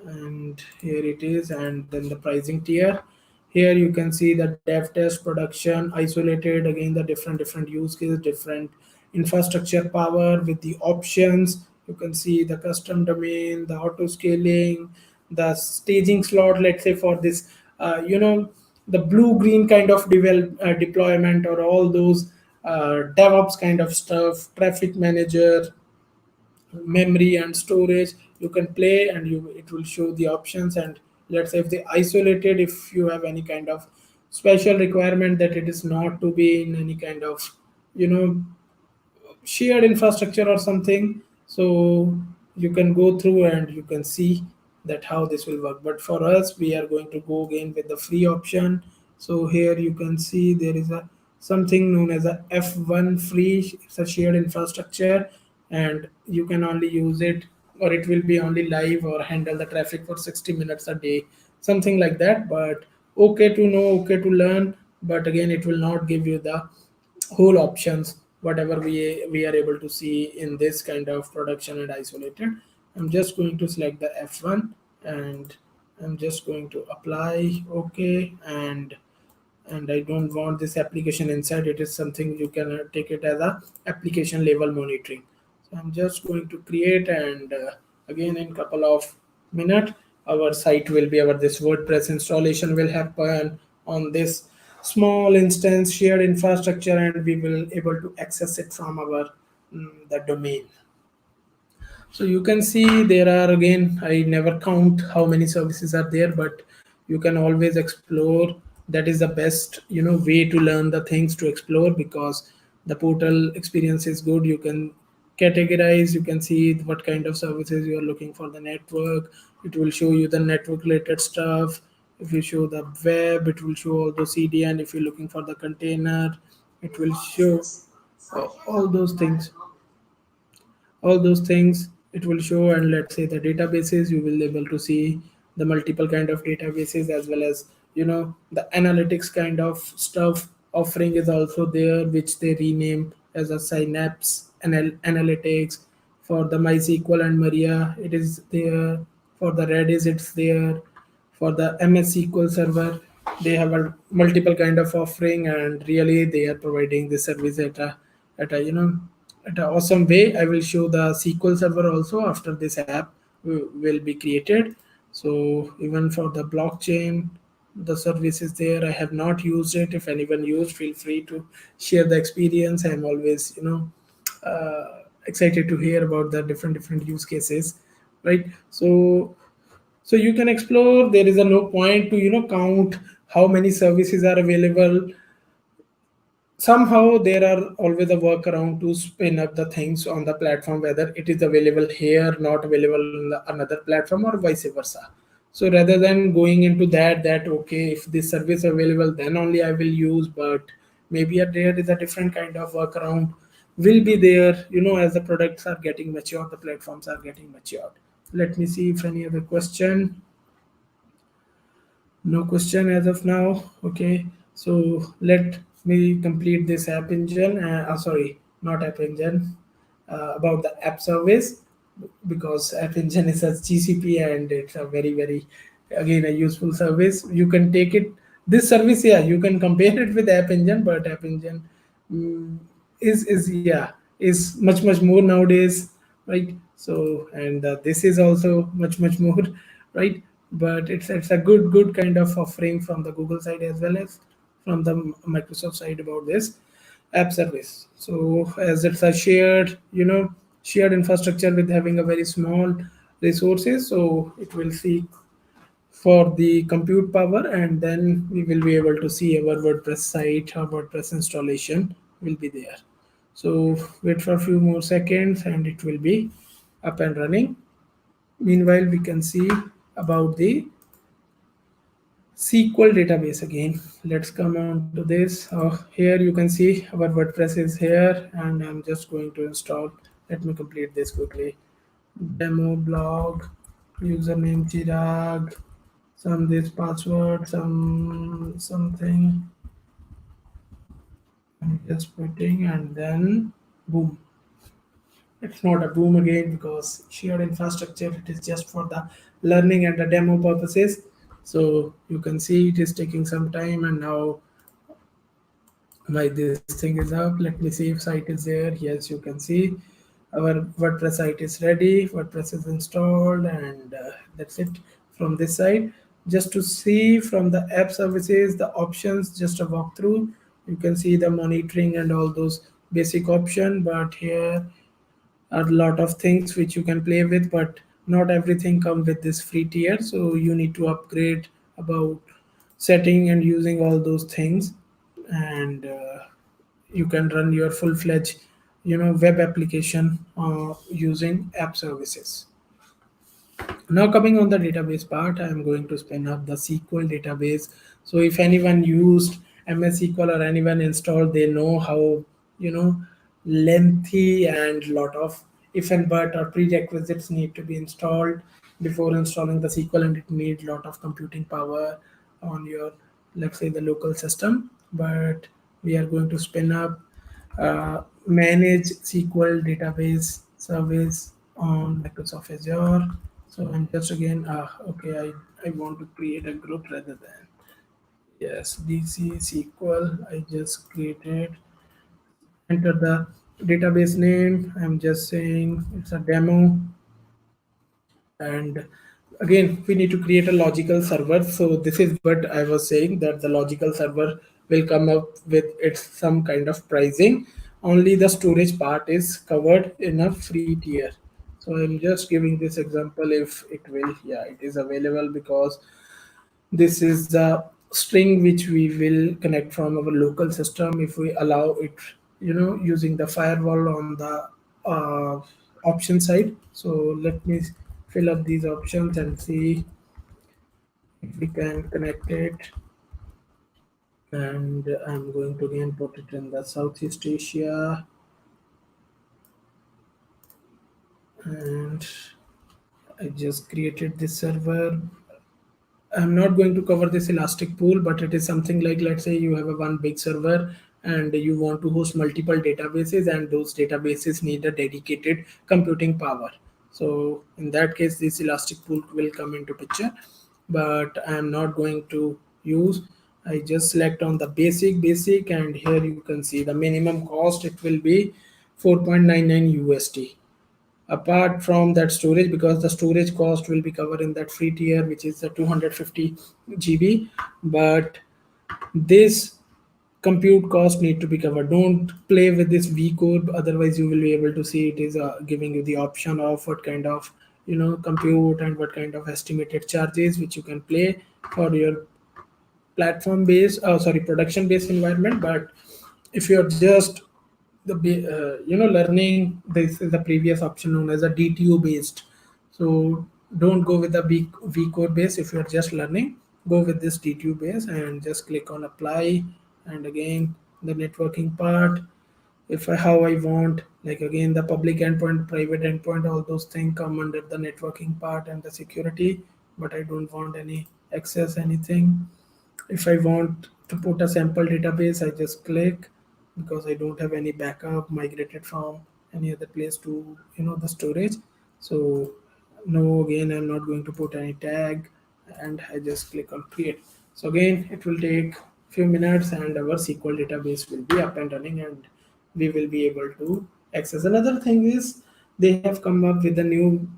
[SPEAKER 1] and here it is, and then the pricing tier. Here you can see the dev test, production, isolated, again the different use cases, different infrastructure power with the options. You can see the custom domain, the auto scaling, the staging slot, let's say for this, the blue green kind of deployment, or all those DevOps kind of stuff, traffic manager, memory and storage. You can play, and you it will show the options. And let's say if they isolated, if you have any kind of special requirement that it is not to be in any kind of, you know, shared infrastructure or something, so you can go through and you can see that how this will work. But for us, we are going to go again with the free option. So here you can see there is a something known as a F1 free. It's a shared infrastructure, and you can only use it, or it will be only live or handle the traffic for 60 minutes a day, something like that. But okay to know, okay to learn. But again, it will not give you the whole options whatever we are able to see in this kind of production and isolated. I'm just going to select the F1, and I'm just going to apply okay. And I don't want this application inside. It is something you can take it as a application level monitoring. So I'm just going to create, and again in couple of minutes, our site will be, our this WordPress installation will happen on this small instance shared infrastructure, and we will able to access it from our the domain. So you can see there are, again, I never count how many services are there, but you can always explore. That is the best, way to learn the things, to explore, because the portal experience is good. You can categorize, you can see what kind of services you are looking for the network. It will show you the network related stuff. If you show the web, it will show all the CDN. If you're looking for the container, it will show all those things. It will show. And let's say the databases, you will able to see the multiple kind of databases, as well as, the analytics kind of stuff offering is also there, which they rename as a synapse analytics. For the MySQL and Maria, it is there. For the Redis, it's there. For the MS SQL server, they have a multiple kind of offering, and really they are providing this service at a at an awesome way. I will show the SQL server also after this app will be created. So even for the blockchain, the service is there. I have not used it. If anyone used, feel free to share the experience. I'm always, excited to hear about the different use cases, right? So you can explore. There is a no point to count how many services are available. Somehow there are always a workaround to spin up the things on the platform, whether it is available here, not available in another platform, or vice versa. So rather than going into that okay, if this service available, then only I will use. But maybe there is a different kind of workaround will be there, as the products are getting matured, the platforms are getting matured. Let me see if any other question. No question as of now. Okay, so let me complete this app engine. Sorry, not app engine. About the app service, because app engine is a GCP and it's a very very, again, a useful service. You can take it, this service, yeah, you can compare it with app engine, but app engine, mm, is yeah, is much more nowadays, right? So, and this is also much more, right? But it's a good kind of offering from the Google side as well as from the Microsoft side about this app service. So as it's a shared, shared infrastructure with having a very small resources, so it will seek for the compute power, and then we will be able to see our WordPress site, our WordPress installation will be there. So wait for a few more seconds and it will be up and running. Meanwhile, we can see about the SQL database again. Let's come on to this. Here you can see our WordPress is here, and I'm just going to install. Let me complete this quickly. Demo blog, username Chirag, some this password, some something. I'm just putting, and then boom. It's not a boom again because shared infrastructure. It is just for the learning and the demo purposes. So you can see it is taking some time, and now my this thing is up. Let me see if site is there. Yes, you can see our WordPress site is ready. WordPress is installed, and that's it from this side. Just to see from the app services, the options, just a walkthrough. You can see the monitoring and all those basic option, but here are a lot of things which you can play with, but not everything come with this free tier, so you need to upgrade about setting and using all those things, and you can run your full-fledged web application using app services. Now coming on the database part, I am going to spin up the SQL database. So if anyone used MS SQL or anyone installed, they know how you know lengthy and lot of if and but or prerequisites need to be installed before installing the SQL, and it needs lot of computing power on your, let's say, the local system. But we are going to spin up manage SQL database service on Microsoft Azure. So I'm just again, okay, I want to create a group rather than, yes, DC SQL. I just created, enter the database name. I'm just saying it's a demo, and again we need to create a logical server. So this is what I was saying, that the logical server will come up with its some kind of pricing. Only the storage part is covered in a free tier. So I'm just giving this example if it will, yeah, it is available because this is the string which we will connect from our local system if we allow it, using the firewall on the option side. So let me fill up these options and see if we can connect it. And I'm going to again put it in the Southeast Asia, and I just created this server. I'm not going to cover this elastic pool, but it is something like, let's say you have a one big server and you want to host multiple databases, and those databases need a dedicated computing power. So in that case, this elastic pool will come into picture, but I'm not going to use. I just select on the basic, and here you can see the minimum cost. It will be 4.99 USD. Apart from that storage, because the storage cost will be covered in that free tier, which is the 250 GB, but this compute cost need to be covered. Don't play with this V code, otherwise you will be able to see it is giving you the option of what kind of compute and what kind of estimated charges which you can play for your platform based, sorry, production based environment. But if you're just learning, this is the previous option known as a DTU based. So don't go with the V code base. If you're just learning, go with this DTU base and just click on apply. And again, the networking part, if I how I want, like again the public endpoint, private endpoint, all those things come under the networking part and the security, but I don't want any access anything. If I want to put a sample database, I just click, because I don't have any backup migrated from any other place to the storage. So no, again I'm not going to put any tag, and I just click on create. So again it will take few minutes and our SQL database will be up and running, and we will be able to access. Another thing is they have come up with a new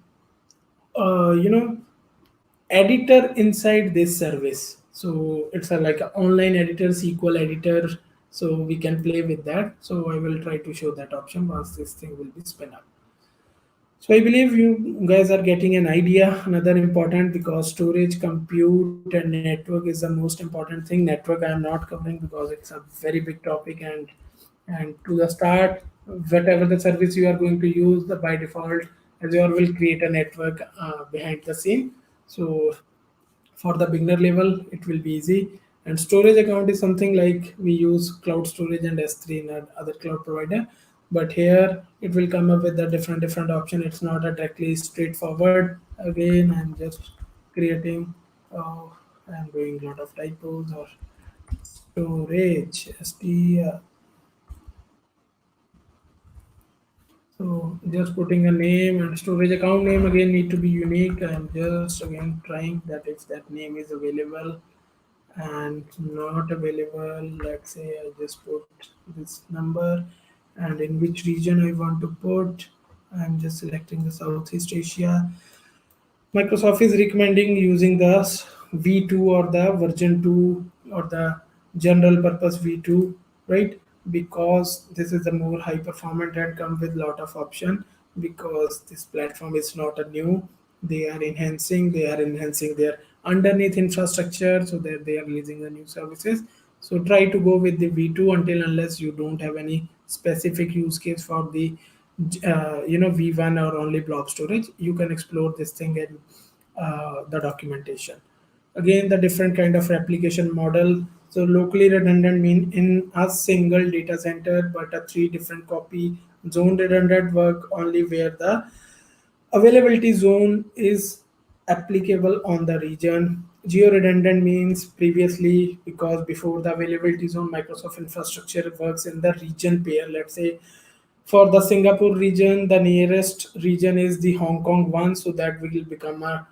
[SPEAKER 1] uh, you know editor inside this service. So it's a like an online editor, SQL editor. So we can play with that. So I will try to show that option once this thing will be spin up. So I believe you guys are getting an idea. Another important, because storage, compute, and network is the most important thing. Network I am not covering because it's a very big topic, and to the start, whatever the service you are going to use, the by default Azure will create a network behind the scene. So for the beginner level it will be easy. And storage account is something like we use cloud storage and S3 in other cloud provider, but here it will come up with the different option. It's not a directly straightforward. Again I'm just creating, oh, I'm doing a lot of typos, or storage ST. So just putting a name, and storage account name again need to be unique. I'm just again trying that if that name is available, and not available, let's say I just put this number, and in which region I want to put. I'm just selecting the Southeast Asia. Microsoft is recommending using the V2 or the version 2 or the general purpose V2, right? Because this is the more high performant and come with lot of option, because this platform is not a new. They are enhancing their underneath infrastructure, so that they are releasing the new services. So try to go with the V2 until unless you don't have any specific use case for the V1 or only blob storage. You can explore this thing in the documentation. Again, the different kind of replication model. So locally redundant mean in a single data center, but a three different copy. Zone redundant work only where the availability zone is applicable on the region. Geo redundant means previously, because before the availability zone, Microsoft infrastructure works in the region pair. Let's say for the Singapore region, the nearest region is the Hong Kong one, so that will become a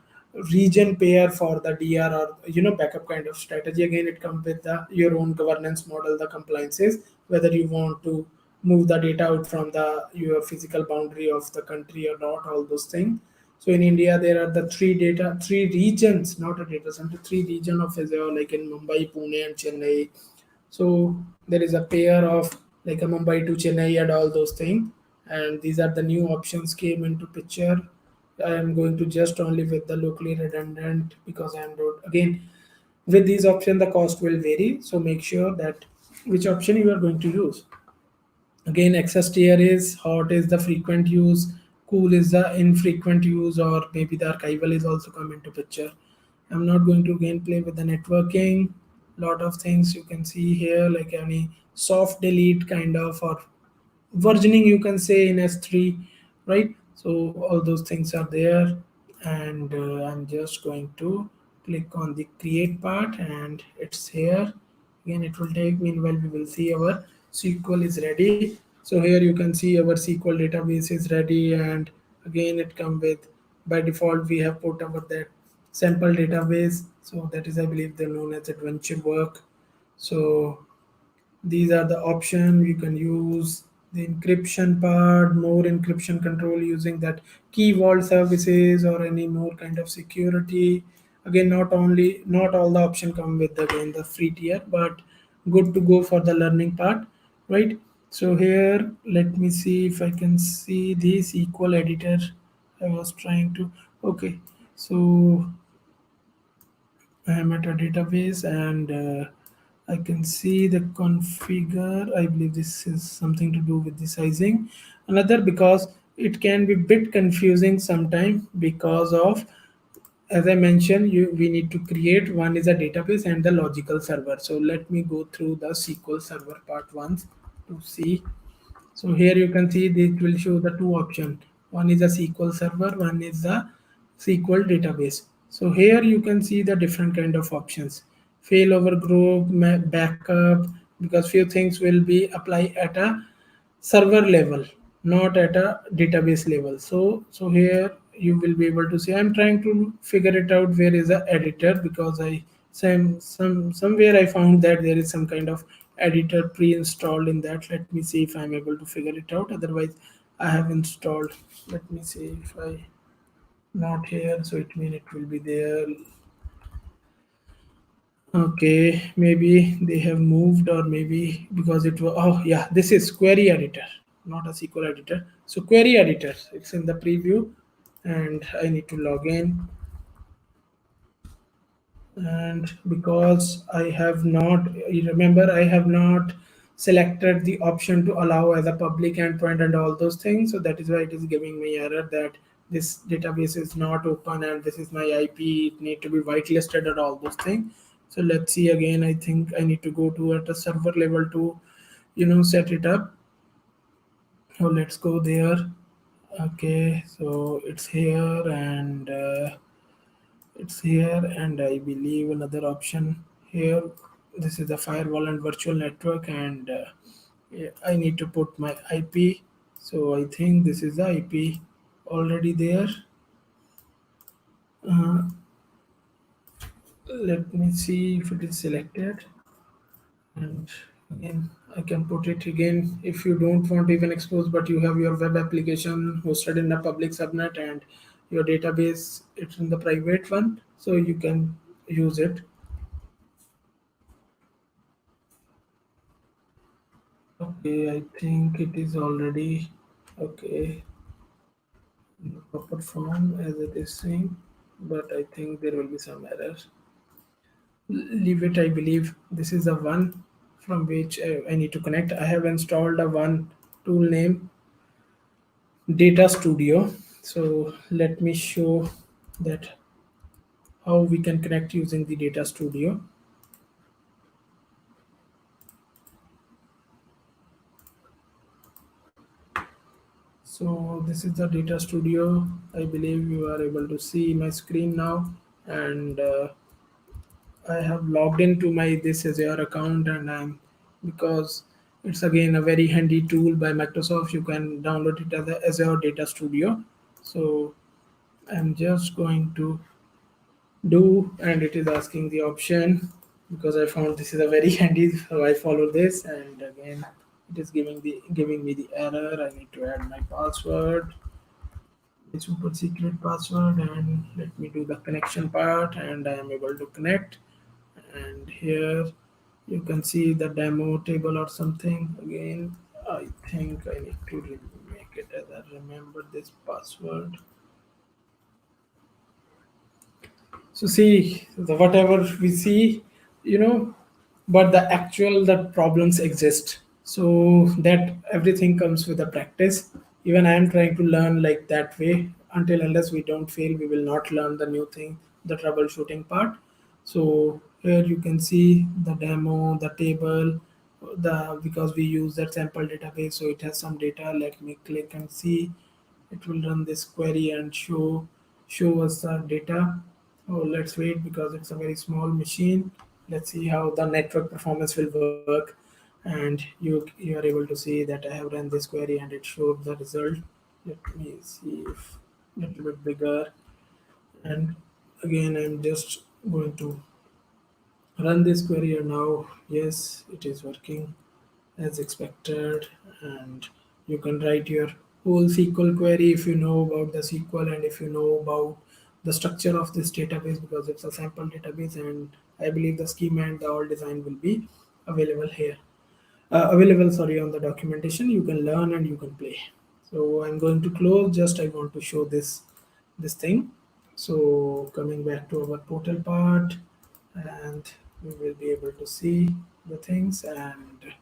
[SPEAKER 1] region pair for the DR, or backup kind of strategy. Again, it comes with the your own governance model, the compliances, whether you want to move the data out from the your physical boundary of the country or not, all those things. So in India, there are the three regions, not a data center, three region of Azure, like in Mumbai, Pune, and Chennai. So there is a pair of like a Mumbai to Chennai and all those things. And these are the new options came into picture. I am going to just only with the locally redundant, because I am not again with these options the cost will vary. So make sure that which option you are going to use. Again, access tier is hot is the frequent use, cool is the infrequent use, or maybe the archival is also come into picture. I'm not going to again play with the networking. Lot of things you can see here, like any soft delete kind of, or versioning you can say in S3, right? So all those things are there, and I'm just going to click on the create part, and it's here. Again, it will take. Meanwhile, we will see our SQL is ready. So here you can see our SQL database is ready, and again it come with by default we have put our that sample database. So that is I believe they're known as adventure work. So these are the option you can use. The encryption part, more encryption control using that key vault services or any more kind of security. Again, not all the option come with again the free tier, but good to go for the learning part, right? So here let me see if I can see the SQL editor. I was trying to, okay, so I am at a database, and I can see the configure. I believe this is something to do with the sizing. Another, because it can be bit confusing sometime, because of, as I mentioned, we need to create one is a database and the logical server. So let me go through the SQL server part once to see. So here you can see it will show the two options. One is a SQL server, one is the SQL database. So here you can see the different kind of options. Failover group, backup, because few things will be applied at a server level, not at a database level. So here you will be able to see. I'm trying to figure it out where is the editor, because I somewhere I found that there is some kind of editor pre-installed in that. Let me see if I'm able to figure it out. Otherwise, I have installed. Let me see if I not here, so it means it will be there. Okay, maybe they have moved, or maybe because it was. Oh, yeah, this is query editor, not a SQL editor. So, query editor, it's in the preview, and I need to log in. And because I have not, you remember, I have not selected the option to allow as a public endpoint and all those things. So, that is why it is giving me error that this database is not open and this is my IP. It need to be whitelisted and all those things. So let's see again. I think I need to go to at a server level to, set it up. So let's go there. Okay, so it's here, and I believe another option here. This is the firewall and virtual network, and yeah, I need to put my IP. So I think this is the IP already there. Uh, Let me see if it is selected. And again, I can put it again. If you don't want even expose, but you have your web application hosted in a public subnet and your database it's in the private one, so you can use it. Okay, I think it is already okay in the proper form as it is saying, but I think there will be some errors. Leave it. I believe this is the one from which I need to connect. I have installed a one tool name Data Studio. So let me show that how we can connect using the Data Studio. So this is the Data Studio. I believe you are able to see my screen now, and I have logged into my this Azure account, and I'm because it's again a very handy tool by Microsoft. You can download it as a Azure Data Studio. So I'm just going to do, and it is asking the option because I found this is a very handy, so I follow this, and again it is giving me the error. I need to add my password, the super secret password, and let me do the connection part, and I am able to connect. And here you can see the demo table or something. Again, I think I need to make it as I remember this password. So see, the whatever we see, you know, but the actual the problems exist. So that everything comes with a practice. Even I am trying to learn like that way. Until unless we don't fail, we will not learn the new thing, the troubleshooting part. So here you can see the demo, the table, the because we use that sample database, so it has some data. Let me click and see. It will run this query and show us the data. Oh, let's wait because it's a very small machine. Let's see how the network performance will work. And you are able to see that I have run this query and it showed the result. Let me see if a little bit bigger. And again, I'm just going to run this query and now yes, it is working as expected. And you can write your whole SQL query if you know about the SQL and if you know about the structure of this database, because it's a sample database, and I believe the schema and the all design will be available here. Available, sorry, on the documentation. You can learn and you can play. So I'm going to close. Just I want to show this thing. So coming back to our portal part, and we will be able to see the things. And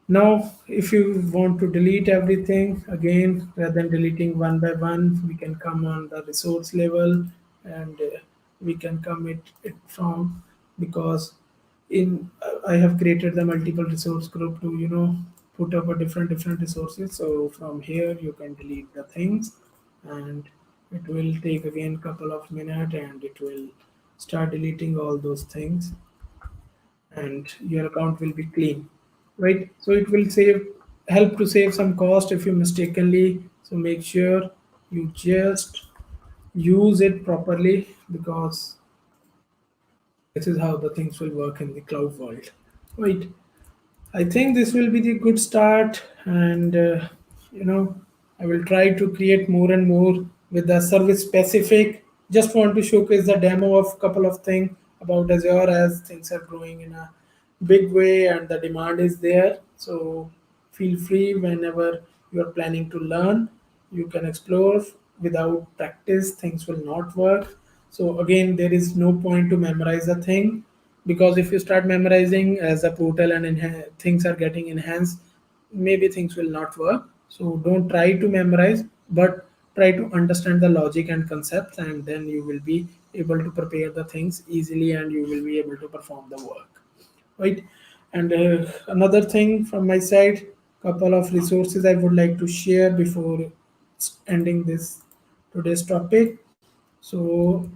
[SPEAKER 1] now, if you want to delete everything again, rather than deleting one by one, we can come on the resource level, and we can commit it from, because in I have created the multiple resource group to put up a different resources. So from here you can delete the things, and it will take again couple of minutes, and it will start deleting all those things, and your account will be clean, right? So it will help to save some cost if you mistakenly. So make sure you just use it properly, because this is how the things will work in the cloud world, right? I think this will be the good start, and you know, I will try to create more and more with the service specific. Just want to showcase the demo of couple of things about Azure, as things are growing in a big way and the demand is there. So feel free whenever you are planning to learn, you can explore. Without practice, things will not work. So again, there is no point to memorize a thing, because if you start memorizing as a portal and things are getting enhanced, maybe things will not work. So don't try to memorize, but try to understand the logic and concepts, and then you will be able to prepare the things easily, and you will be able to perform the work, right? And another thing from my side, couple of resources I would like to share before ending this today's topic. So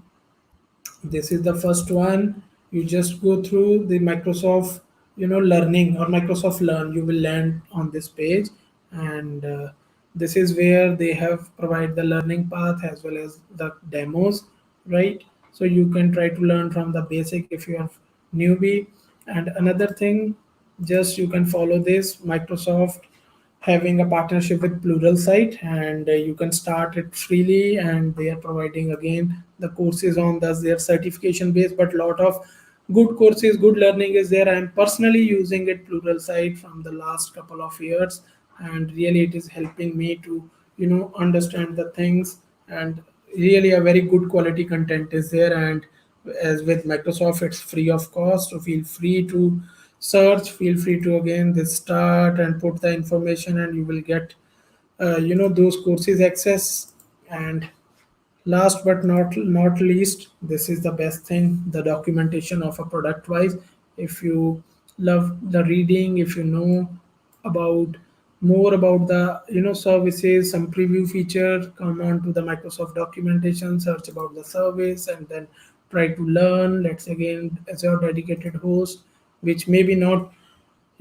[SPEAKER 1] this is the first one. You just go through the Microsoft, learning, or Microsoft Learn. You will land on this page, and this is where they have provide the learning path as well as the demos, right? So you can try to learn from the basic if you are newbie. And another thing, just you can follow this Microsoft having a partnership with Pluralsight, and you can start it freely, and they are providing again the courses on their certification base, but lot of good courses, good learning is there. I am personally using it Pluralsight from the last couple of years, and really it is helping me to understand the things, and really a very good quality content is there. And as with Microsoft, it's free of cost, so feel free to search, feel free to again this start and put the information, and you will get those courses access. And last but not least, this is the best thing, the documentation of a product wise. If you love the reading, if you know about more about the services, some preview feature, come on to the Microsoft documentation, search about the service, and then try to learn. Let's again as your dedicated host, which may be not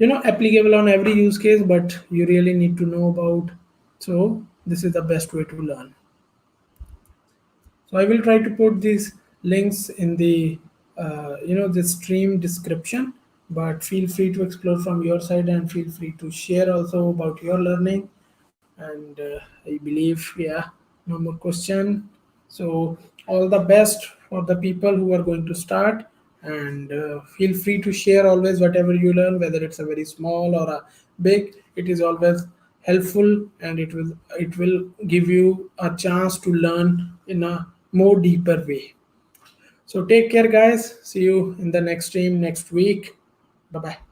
[SPEAKER 1] applicable on every use case, but you really need to know about. So this is the best way to learn. So I will try to put these links in the the stream description. But feel free to explore from your side, and feel free to share also about your learning. And I believe, yeah, no more question. So all the best for the people who are going to start, and feel free to share always whatever you learn, whether it's a very small or a big. It is always helpful, and it will give you a chance to learn in a more deeper way. So take care, guys. See you in the next stream next week. Bye bye.